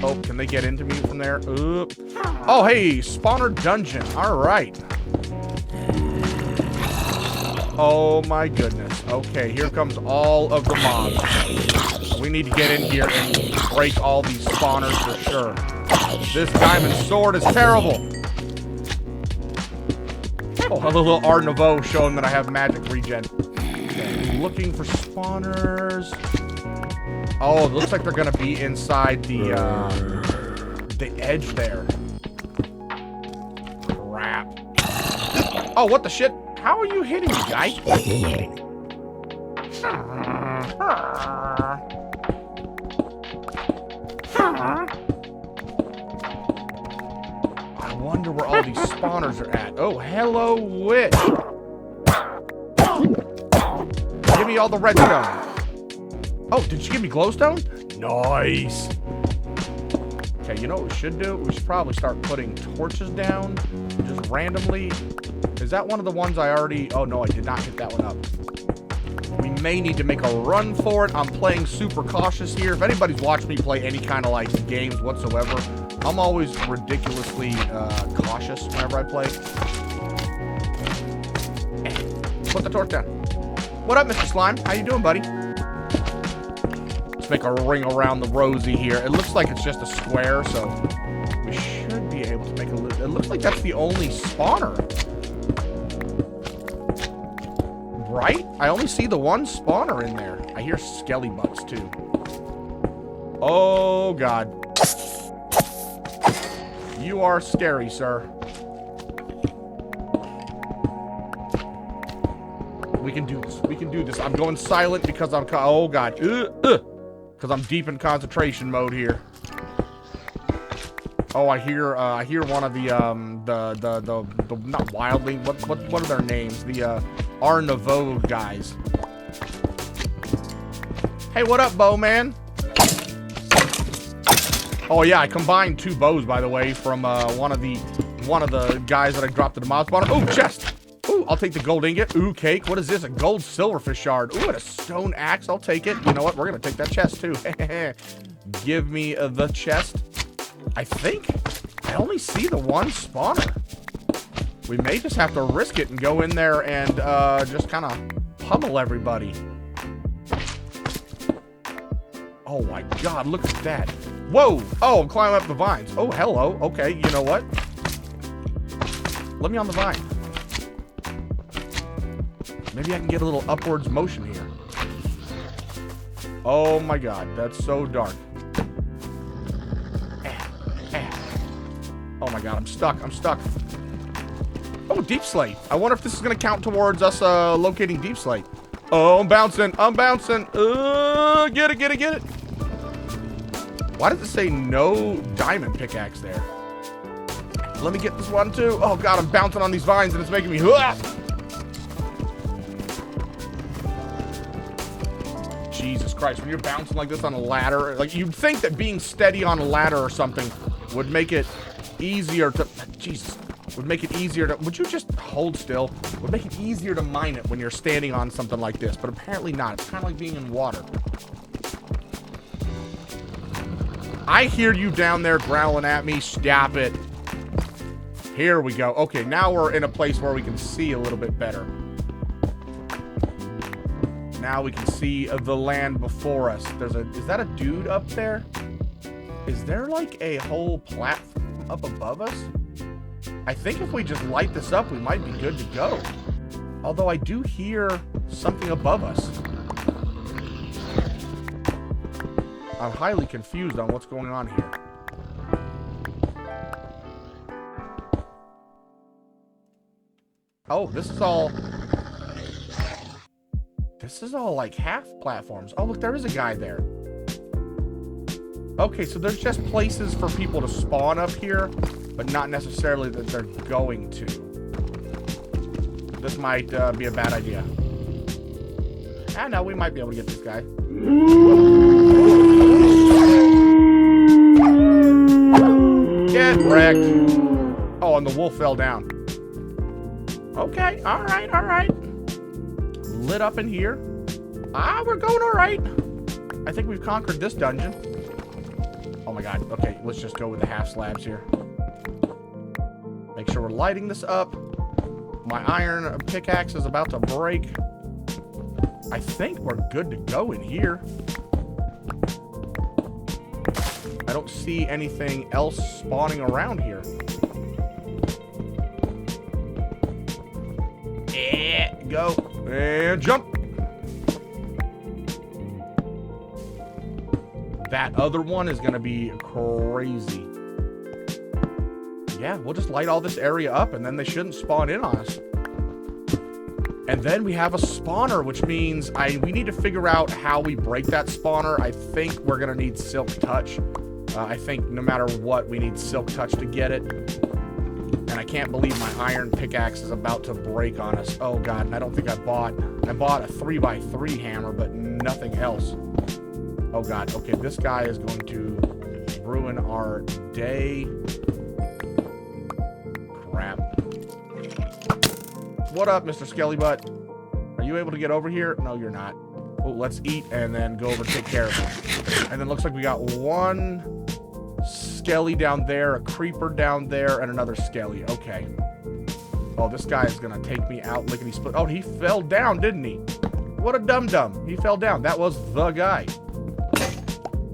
Oh, can they get into me from there? Oop. Oh, hey, spawner dungeon. All right. Oh, my goodness. Okay, here comes all of the mobs. We need to get in here and break all these spawners for sure. This diamond sword is terrible. Oh, a little Art Nouveau showing that I have magic regen. Okay, looking for spawners. Oh, it looks like they're gonna be inside the edge there. Crap. Oh, what the shit? How are you hitting me, guy? I wonder where all these spawners are at. Oh, hello, witch. Give me all the redstone. Oh, did she give me glowstone? Nice. Okay, you know what we should do? We should probably start putting torches down just randomly. Is that one of the ones I already... Oh, no, I did not hit that one up. We may need to make a run for it. I'm playing super cautious here. If anybody's watched me play any kind of, like, games whatsoever, I'm always ridiculously cautious whenever I play. Put the torch down. What up, Mr. Slime? How you doing, buddy? Let's make a ring around the rosy here. It looks like it's just a square, so we should be able to make a little... it looks like that's the only spawner. Right? I only see the one spawner in there. I hear skelly butts too. Oh, God. You are scary, sir. We can do this. We can do this. I'm going silent because I'm... Oh, God. Because I'm deep in concentration mode here. Oh, I hear one of the not wildling. What are their names? The Arnavo guys. Hey, what up, bow man? Oh yeah, I combined 2 bows, by the way, from one of the guys that I dropped at the mob spawner. Oh, chest. Ooh, I'll take the gold ingot. Ooh, cake. What is this? A gold silverfish shard. Ooh, and a stone axe. I'll take it. You know what? We're gonna take that chest too. Give me the chest. I think I only see the one spawner. We may just have to risk it and go in there and just kind of pummel everybody. Oh my God, look at that. Whoa! Oh, I'm climbing up the vines. Oh, hello. Okay, you know what? Let me on the vine. Maybe I can get a little upwards motion here. Oh my God, that's so dark. Oh my God, I'm stuck. I'm stuck. Oh, deep slate. I wonder if this is going to count towards us locating deep slate. Oh, I'm bouncing. I'm bouncing. Get it, get it, get it. Why does it say no diamond pickaxe there? Let me get this one too. Oh God, I'm bouncing on these vines and it's making me... Jesus Christ, when you're bouncing like this on a ladder, like you'd think that being steady on a ladder or something would make it easier to... Jesus. Would make it easier to... Would you just hold still? Would make it easier to mine it when you're standing on something like this, but apparently not. It's kind of like being in water. I hear you down there growling at me. Stop it. Here we go. Okay, now we're in a place where we can see a little bit better. Now we can see the land before us. There's a... Is that a dude up there? Is there like a whole platform up above us? I think if we just light this up, we might be good to go. Although I do hear something above us. I'm highly confused on what's going on here. Oh, this is all... This is all like half platforms. Oh, look, there is a guy there. Okay, so there's just places for people to spawn up here, but not necessarily that they're going to. This might be a bad idea. Ah, no, we might be able to get this guy. Get wrecked. Oh, and the wolf fell down. Okay, all right, all right. Lit up in here. Ah, we're going all right. I think we've conquered this dungeon. Oh my God. Okay, let's just go with the half slabs here. Make sure we're lighting this up. My iron pickaxe is about to break. I think we're good to go in here. I don't see anything else spawning around here. Go. And jump. That other one is going to be crazy. Yeah, we'll just light all this area up and then they shouldn't spawn in on us. And then we have a spawner, which means we need to figure out how we break that spawner. I think we're going to need silk touch. I think no matter what, we need silk touch to get it. And I can't believe my iron pickaxe is about to break on us. Oh God, and I don't think I bought a 3x3 hammer, but nothing else. Oh God, okay, this guy is going to ruin our day. Crap. What up, Mr. Skellybutt? Are you able to get over here? No, you're not. Oh, let's eat and then go over and take care of him. And then looks like we got one skelly down there, a creeper down there, and another skelly. Okay. Oh, this guy is gonna take me out lickety split. Oh, he fell down, didn't he? What a dum-dum. He fell down. That was the guy.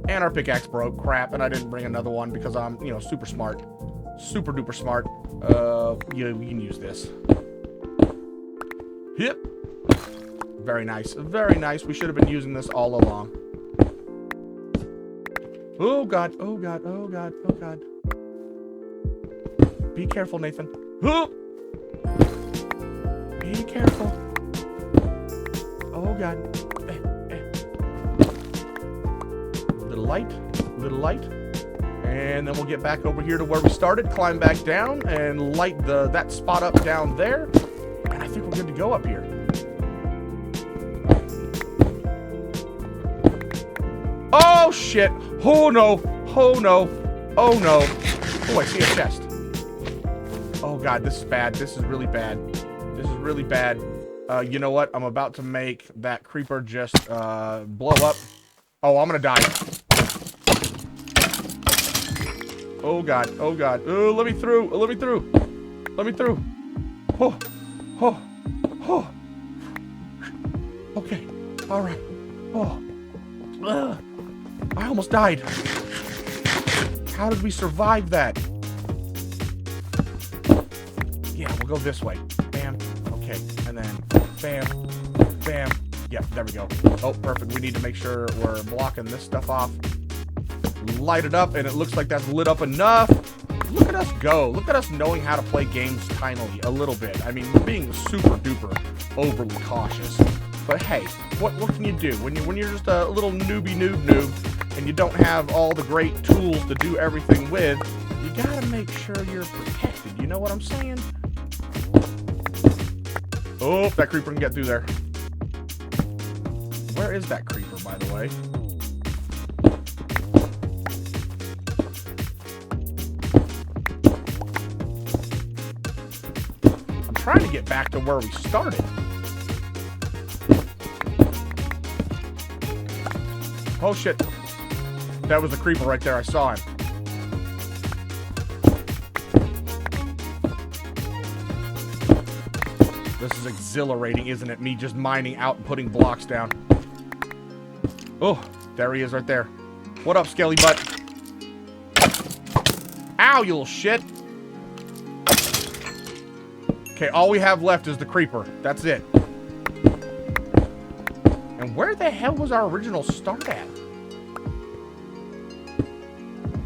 And our pickaxe broke. Crap, and I didn't bring another one because I'm, you know, super smart. Super duper smart. Yeah, we can use this. Yep. Very nice. Very nice. We should have been using this all along. Oh, God. Oh, God. Oh, God. Oh, God. Be careful, Nathan. Oh! Be careful. Oh, God. Little light. Little light. And then we'll get back over here to where we started. Climb back down and light that spot up down there. And I think we're good to go up here. Oh, shit. Oh, no. Oh, no. Oh, no. Oh, I see a chest. Oh, God. This is bad. This is really bad. This is really bad. You know what? I'm about to make that creeper just blow up. Oh, I'm going to die. Oh, God. Oh, God. Oh, let me through. Let me through. Let me through. Oh. Oh. Oh. Okay. All right. Oh. Ugh. I almost died. How did we survive that? Yeah, we'll go this way. Bam. Okay. And then bam. Bam. Yep, there we go. Oh, perfect. We need to make sure we're blocking this stuff off. Light it up, and it looks like that's lit up enough. Look at us go. Look at us knowing how to play games tinily a little bit. I mean, we're being super duper overly cautious. But hey, what can you do when you're just a little newbie noob and you don't have all the great tools to do everything with? You gotta make sure you're protected. You know what I'm saying? Oh, that creeper can get through there. Where is that creeper, by the way? I'm trying to get back to where we started. Oh, shit. That was the creeper right there. I saw him. This is exhilarating, isn't it? Me just mining out and putting blocks down. Oh, there he is right there. What up, skelly butt? Ow, you little shit. Okay, all we have left is the creeper. That's it. And where the hell was our original start at?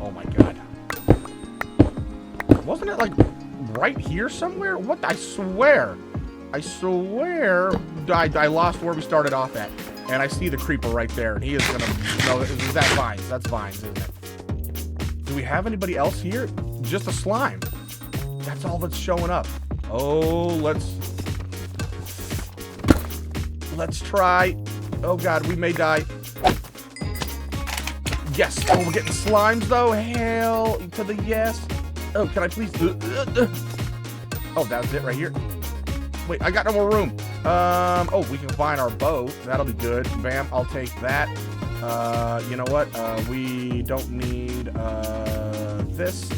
Oh my God. Wasn't it like right here somewhere? What? I swear I lost where we started off at. And I see the creeper right there. And he is gonna, no, is that vines? That's vines, isn't it? Do we have anybody else here? Just a slime. That's all that's showing up. Oh, let's try. Oh, God, we may die. Yes. Oh, we're getting slimes, though. Hell to the yes. Oh, can I please? Oh, that's it right here. Wait, I got no more room. Oh, we can find our bow. That'll be good. Bam, I'll take that. You know what? We don't need this.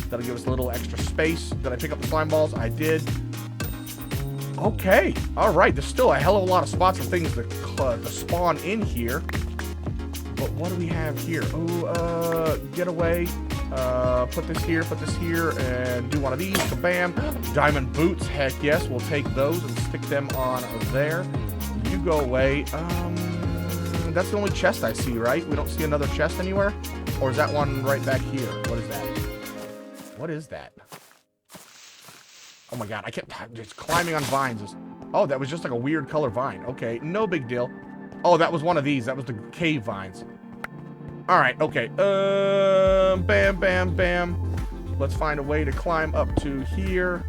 That'll give us a little extra space. Did I pick up the slime balls? I did. Okay. All right. There's still a hell of a lot of spots for things to spawn in here. But what do we have here? Oh, get away. Put this here, and do one of these. Bam. Diamond boots. Heck yes. We'll take those and stick them on there. You go away. That's the only chest I see, right? We don't see another chest anywhere? Or is that one right back here? What is that? What is that? Oh my God, I kept just climbing on vines. Oh, that was just like a weird color vine. Okay, no big deal. Oh, that was one of these. That was the cave vines. All right, okay. Bam, bam, bam. Let's find a way to climb up to here.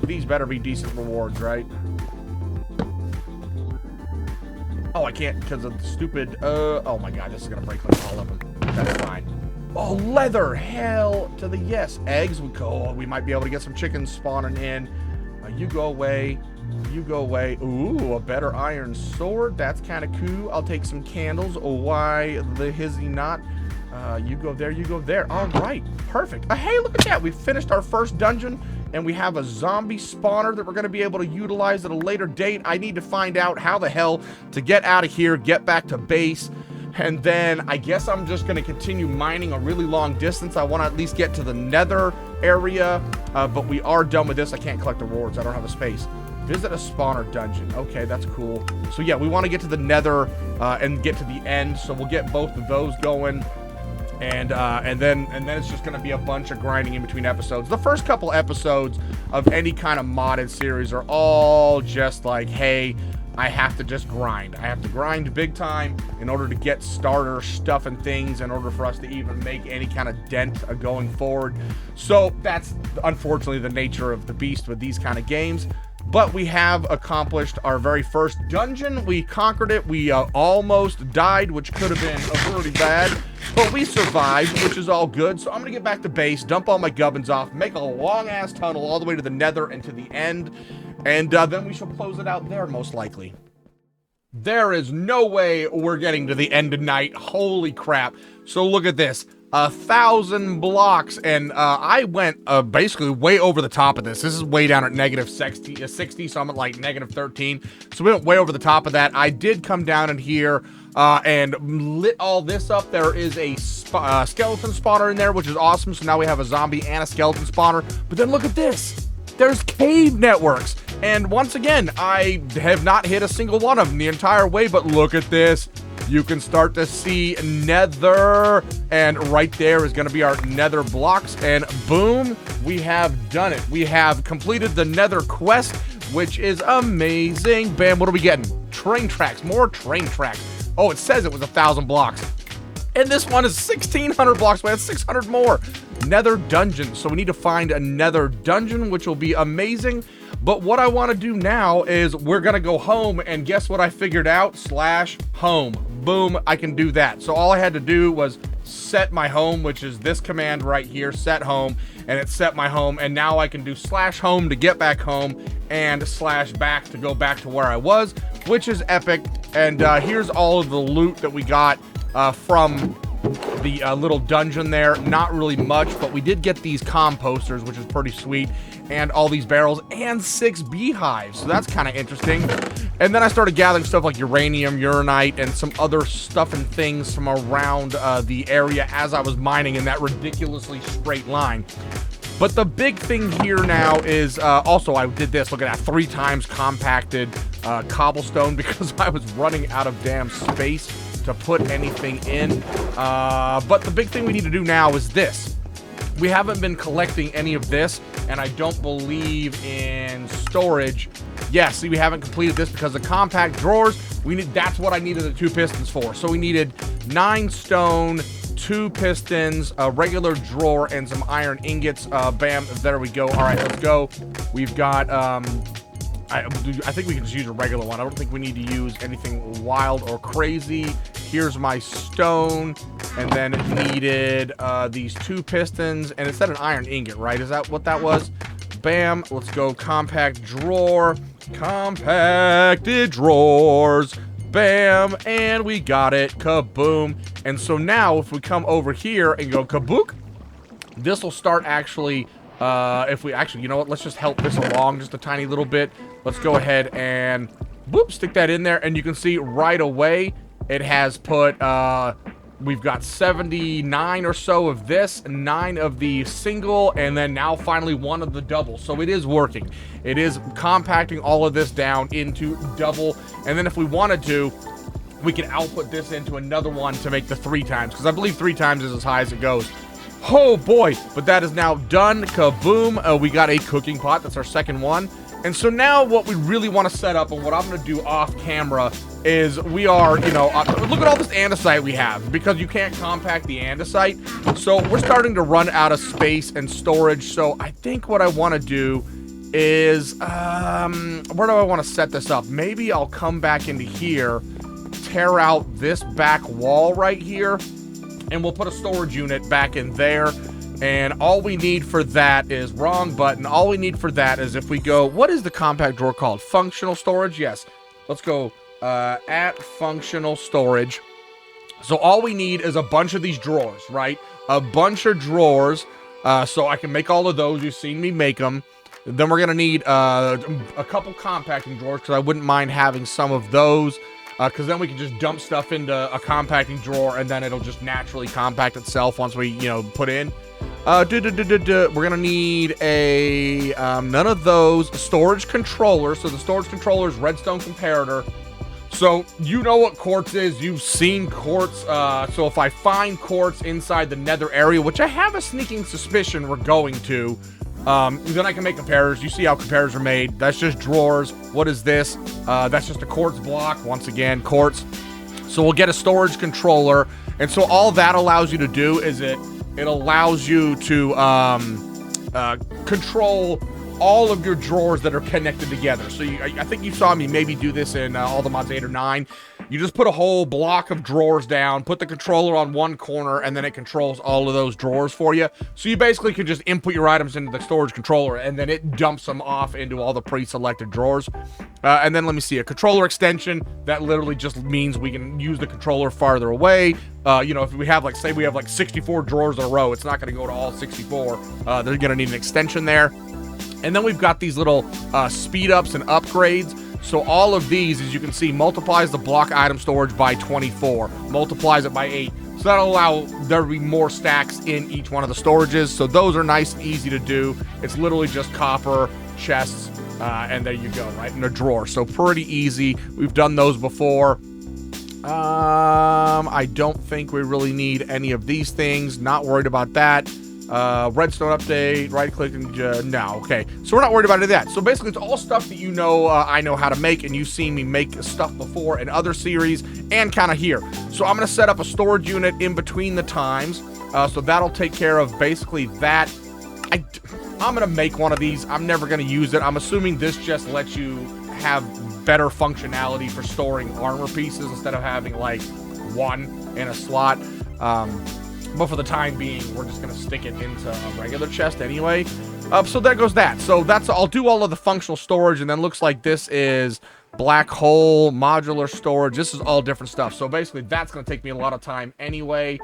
These better be decent rewards, right? Oh, I can't because of the stupid... oh my God, this is going to break like all of them. That's fine. Oh, leather! Hell to the yes. Eggs, we might be able to get some chickens spawning in. You go away. You go away. Ooh, a better iron sword. That's kind of cool. I'll take some candles. Oh, why the hizzy not? You go there, you go there. All right, perfect. Hey, look at that. We finished our first dungeon, and we have a zombie spawner that we're going to be able to utilize at a later date. I need to find out how the hell to get out of here, get back to base, And then I guess I'm just going to continue mining a really long distance. I want to at least get to the nether area, but we are done with this. I can't collect the rewards. I don't have a space. Visit a spawner dungeon. Okay, that's cool. So yeah, we want to get to the nether and get to the end. So we'll get both of those going. And then it's just going to be a bunch of grinding in between episodes. The first couple episodes of any kind of modded series are all just like, hey, I have to just grind. I have to grind big time in order to get starter stuff and things in order for us to even make any kind of dent going forward. So that's unfortunately the nature of the beast with these kind of games. But we have accomplished our very first dungeon. We conquered it. We almost died, which could have been really bad. But we survived, which is all good. So I'm going to get back to base, dump all my gubbins off, make a long-ass tunnel all the way to the nether and to the end. And then we shall close it out there, most likely. There is no way we're getting to the end tonight. Holy crap. So look at this. 1,000 blocks, and I went basically way over the top of this. This is way down at negative 60, so I'm at like negative 13. So we went way over the top of that. I did come down in here and lit all this up. There is a skeleton spawner in there, which is awesome. So now we have a zombie and a skeleton spawner. But then look at this. There's cave networks. And once again, I have not hit a single one of them the entire way, but look at this. You can start to see nether, and right there is going to be our nether blocks, and boom, we have done it. We have completed the nether quest, which is amazing. Bam, what are we getting? Train tracks, more train tracks. Oh, it says it was 1,000 blocks. And this one is 1,600 blocks, we have 600 more. Nether dungeon, so we need to find a nether dungeon, which will be amazing. But what I want to do now is we're going to go home, and guess what I figured out? /home. Boom, I can do that. So all I had to do was set my home, which is this command right here, set home, and it set my home. And now I can do /home to get back home and /back to go back to where I was, which is epic. And here's all of the loot that we got from the little dungeon there. Not really much, but we did get these composters, which is pretty sweet, and all these barrels and 6 beehives, so that's kind of interesting. And then I started gathering stuff like uranium, uranite, and some other stuff and things from around the area as I was mining in that ridiculously straight line. But the big thing here now is also I did this, look at that, 3 times compacted cobblestone because I was running out of damn space to put anything in. But the big thing we need to do now is this. We haven't been collecting any of this, and I don't believe in storage. Yeah, see, we haven't completed this because the compact drawers, that's what I needed the 2 pistons for. So we needed 9 stone, 2 pistons, a regular drawer, and some iron ingots. Bam, there we go. All right, let's go. We've got, I think we can just use a regular one. I don't think we need to use anything wild or crazy. Here's my stone, and then it needed these 2 pistons, and it said an iron ingot, right? Is that what that was? Bam, let's go compact drawer, compacted drawers, bam, and we got it, kaboom. And so now if we come over here and go kabook, this will start actually, if we actually, you know what, let's just help this along just a tiny little bit. Let's go ahead and boop, stick that in there, and you can see right away it has put, we've got 79 or so of this, 9 of the single, and then now finally 1 of the double. So it is working. It is compacting all of this down into double, and then if we wanted to, we can output this into another one to make the 3 times, because I believe 3 times is as high as it goes. Oh boy, but that is now done. Kaboom. We got a cooking pot. That's our second one. And so now what we really want to set up, and what I'm going to do off camera, is we are, you know, look at all this andesite we have, because you can't compact the andesite. So we're starting to run out of space and storage. So I think what I want to do is, where do I want to set this up? Maybe I'll come back into here, tear out this back wall right here, and we'll put a storage unit back in there. And all we need for that is, wrong button, all we need for that is if we go, what is the compact drawer called? Functional storage? Yes. Let's go at functional storage. So all we need is a bunch of these drawers, right? A bunch of drawers, so I can make all of those. You've seen me make them. Then we're going to need a couple compacting drawers, because I wouldn't mind having some of those. because then we can just dump stuff into a compacting drawer, and then it'll just naturally compact itself once we, you know, put in. We're gonna need a none of those, storage controller. So the storage controller is redstone comparator. So you know what quartz is. You've seen quartz. So if I find quartz inside the nether area, which I have a sneaking suspicion we're going to, then I can make comparators. You see how comparators are made. That's just drawers. What is this? That's just a quartz block. Once again, quartz. So we'll get a storage controller. And so all that allows you to do is it allows you to control all of your drawers that are connected together. So I think you saw me maybe do this in all the mods 8 or 9. You just put a whole block of drawers down, put the controller on one corner, and then it controls all of those drawers for you. So you basically can just input your items into the storage controller, and then it dumps them off into all the pre-selected drawers. And then let me see, a controller extension, that literally just means we can use the controller farther away. You know, if we have, like, say we have like 64 drawers in a row, it's not going to go to all 64. They're going to need an extension there. And then we've got these little speed ups and upgrades. So all of these, as you can see, multiplies the block item storage by 24, multiplies it by 8. So that'll allow there to be more stacks in each one of the storages. So those are nice and easy to do. It's literally just copper, chests, and there you go, right in a drawer. So pretty easy. We've done those before. I don't think we really need any of these things. Not worried about that. Redstone update, right click and no, okay. So we're not worried about any of that. So basically it's all stuff that you know I know how to make, and you've seen me make stuff before in other series and kind of here. So I'm going to set up a storage unit in between the times. So that'll take care of basically that. I'm going to make one of these. I'm never going to use it. I'm assuming this just lets you have better functionality for storing armor pieces instead of having like one in a slot. But for the time being, we're just going to stick it into a regular chest anyway. So there goes that. So that's, I'll do all of the functional storage, and then looks like this is black hole, modular storage. This is all different stuff. So basically, that's going to take me a lot of time anyway.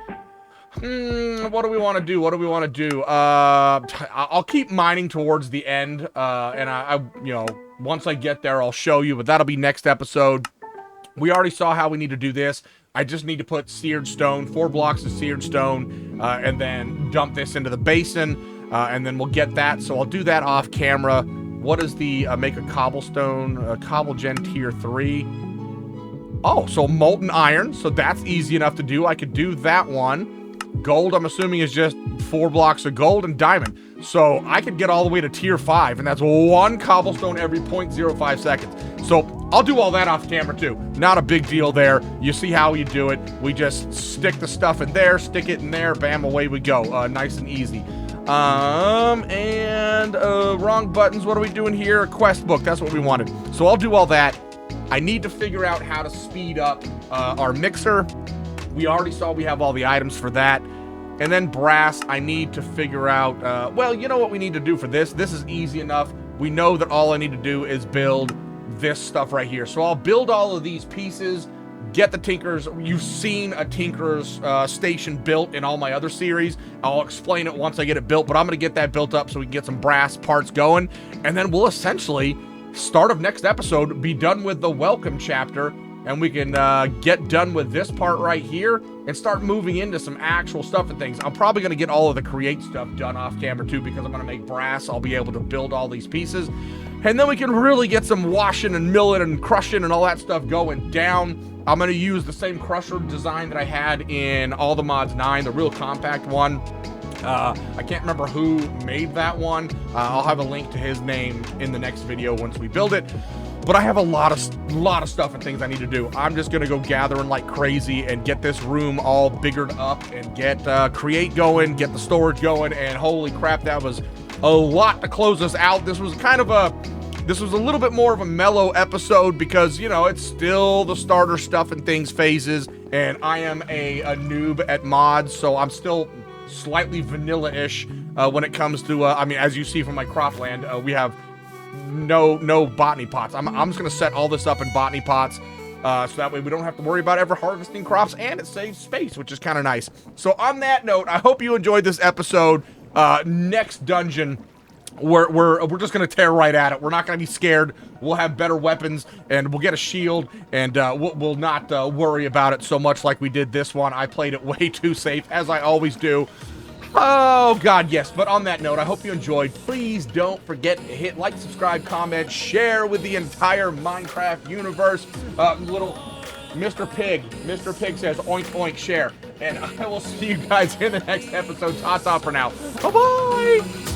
What do we want to do? What do we want to do? I'll keep mining towards the end, and I, you know, once I get there, I'll show you, but that'll be next episode. We already saw how we need to do this. I just need to put seared stone, 4 blocks of seared stone, and then dump this into the basin, and then we'll get that. So I'll do that off camera. What is the make a cobblestone, cobble gen tier 3? Oh, so molten iron. So that's easy enough to do. I could do that one. Gold, I'm assuming, is just 4 blocks of gold, and diamond. So I could get all the way to tier 5, and that's 1 cobblestone every 0.05 seconds. So I'll do all that off camera too. Not a big deal there. You see how you do it. We just stick the stuff in there, stick it in there, bam, away we go. Nice and easy. Wrong buttons. What are we doing here? Quest book. That's what we wanted. So I'll do all that. I need to figure out how to speed up our mixer. We already saw we have all the items for that. And then brass, I need to figure out, well, you know what we need to do for this? This is easy enough. We know that all I need to do is build this stuff right here. So I'll build all of these pieces, get the Tinker's. You've seen a Tinker's station built in all my other series. I'll explain it once I get it built, but I'm going to get that built up so we can get some brass parts going. And then we'll essentially, start of next episode, be done with the welcome chapter. And we can get done with this part right here and start moving into some actual stuff and things. I'm probably going to get all of the create stuff done off camera too, because I'm going to make brass. I'll be able to build all these pieces. And then we can really get some washing and milling and crushing and all that stuff going down. I'm going to use the same crusher design that I had in all the mods 9, the real compact one. I can't remember who made that one. I'll have a link to his name in the next video once we build it. But I have a lot of stuff and things I need to do. I'm just gonna go gathering like crazy and get this room all biggered up and get create going, get the storage going, and holy crap, that was a lot to close us out. This was a little bit more of a mellow episode because, you know, it's still the starter stuff and things phases, and I am a noob at mods, so I'm still slightly vanilla-ish when it comes to, I mean, as you see from my cropland, we have no botany pots. I'm just gonna set all this up in botany pots, so that way we don't have to worry about ever harvesting crops, and it saves space, which is kind of nice. So on that note, I hope you enjoyed this episode. Next dungeon, we're just gonna tear right at it. We're not gonna be scared. We'll have better weapons, and we'll get a shield, and we'll not worry about it so much like we did this one. I played it way too safe, as I always do. Oh, God, yes. But on that note, I hope you enjoyed. Please don't forget to hit like, subscribe, comment, share with the entire Minecraft universe. Little Mr. Pig says oink, oink, share. And I will see you guys in the next episode. Ta-ta for now. Bye-bye.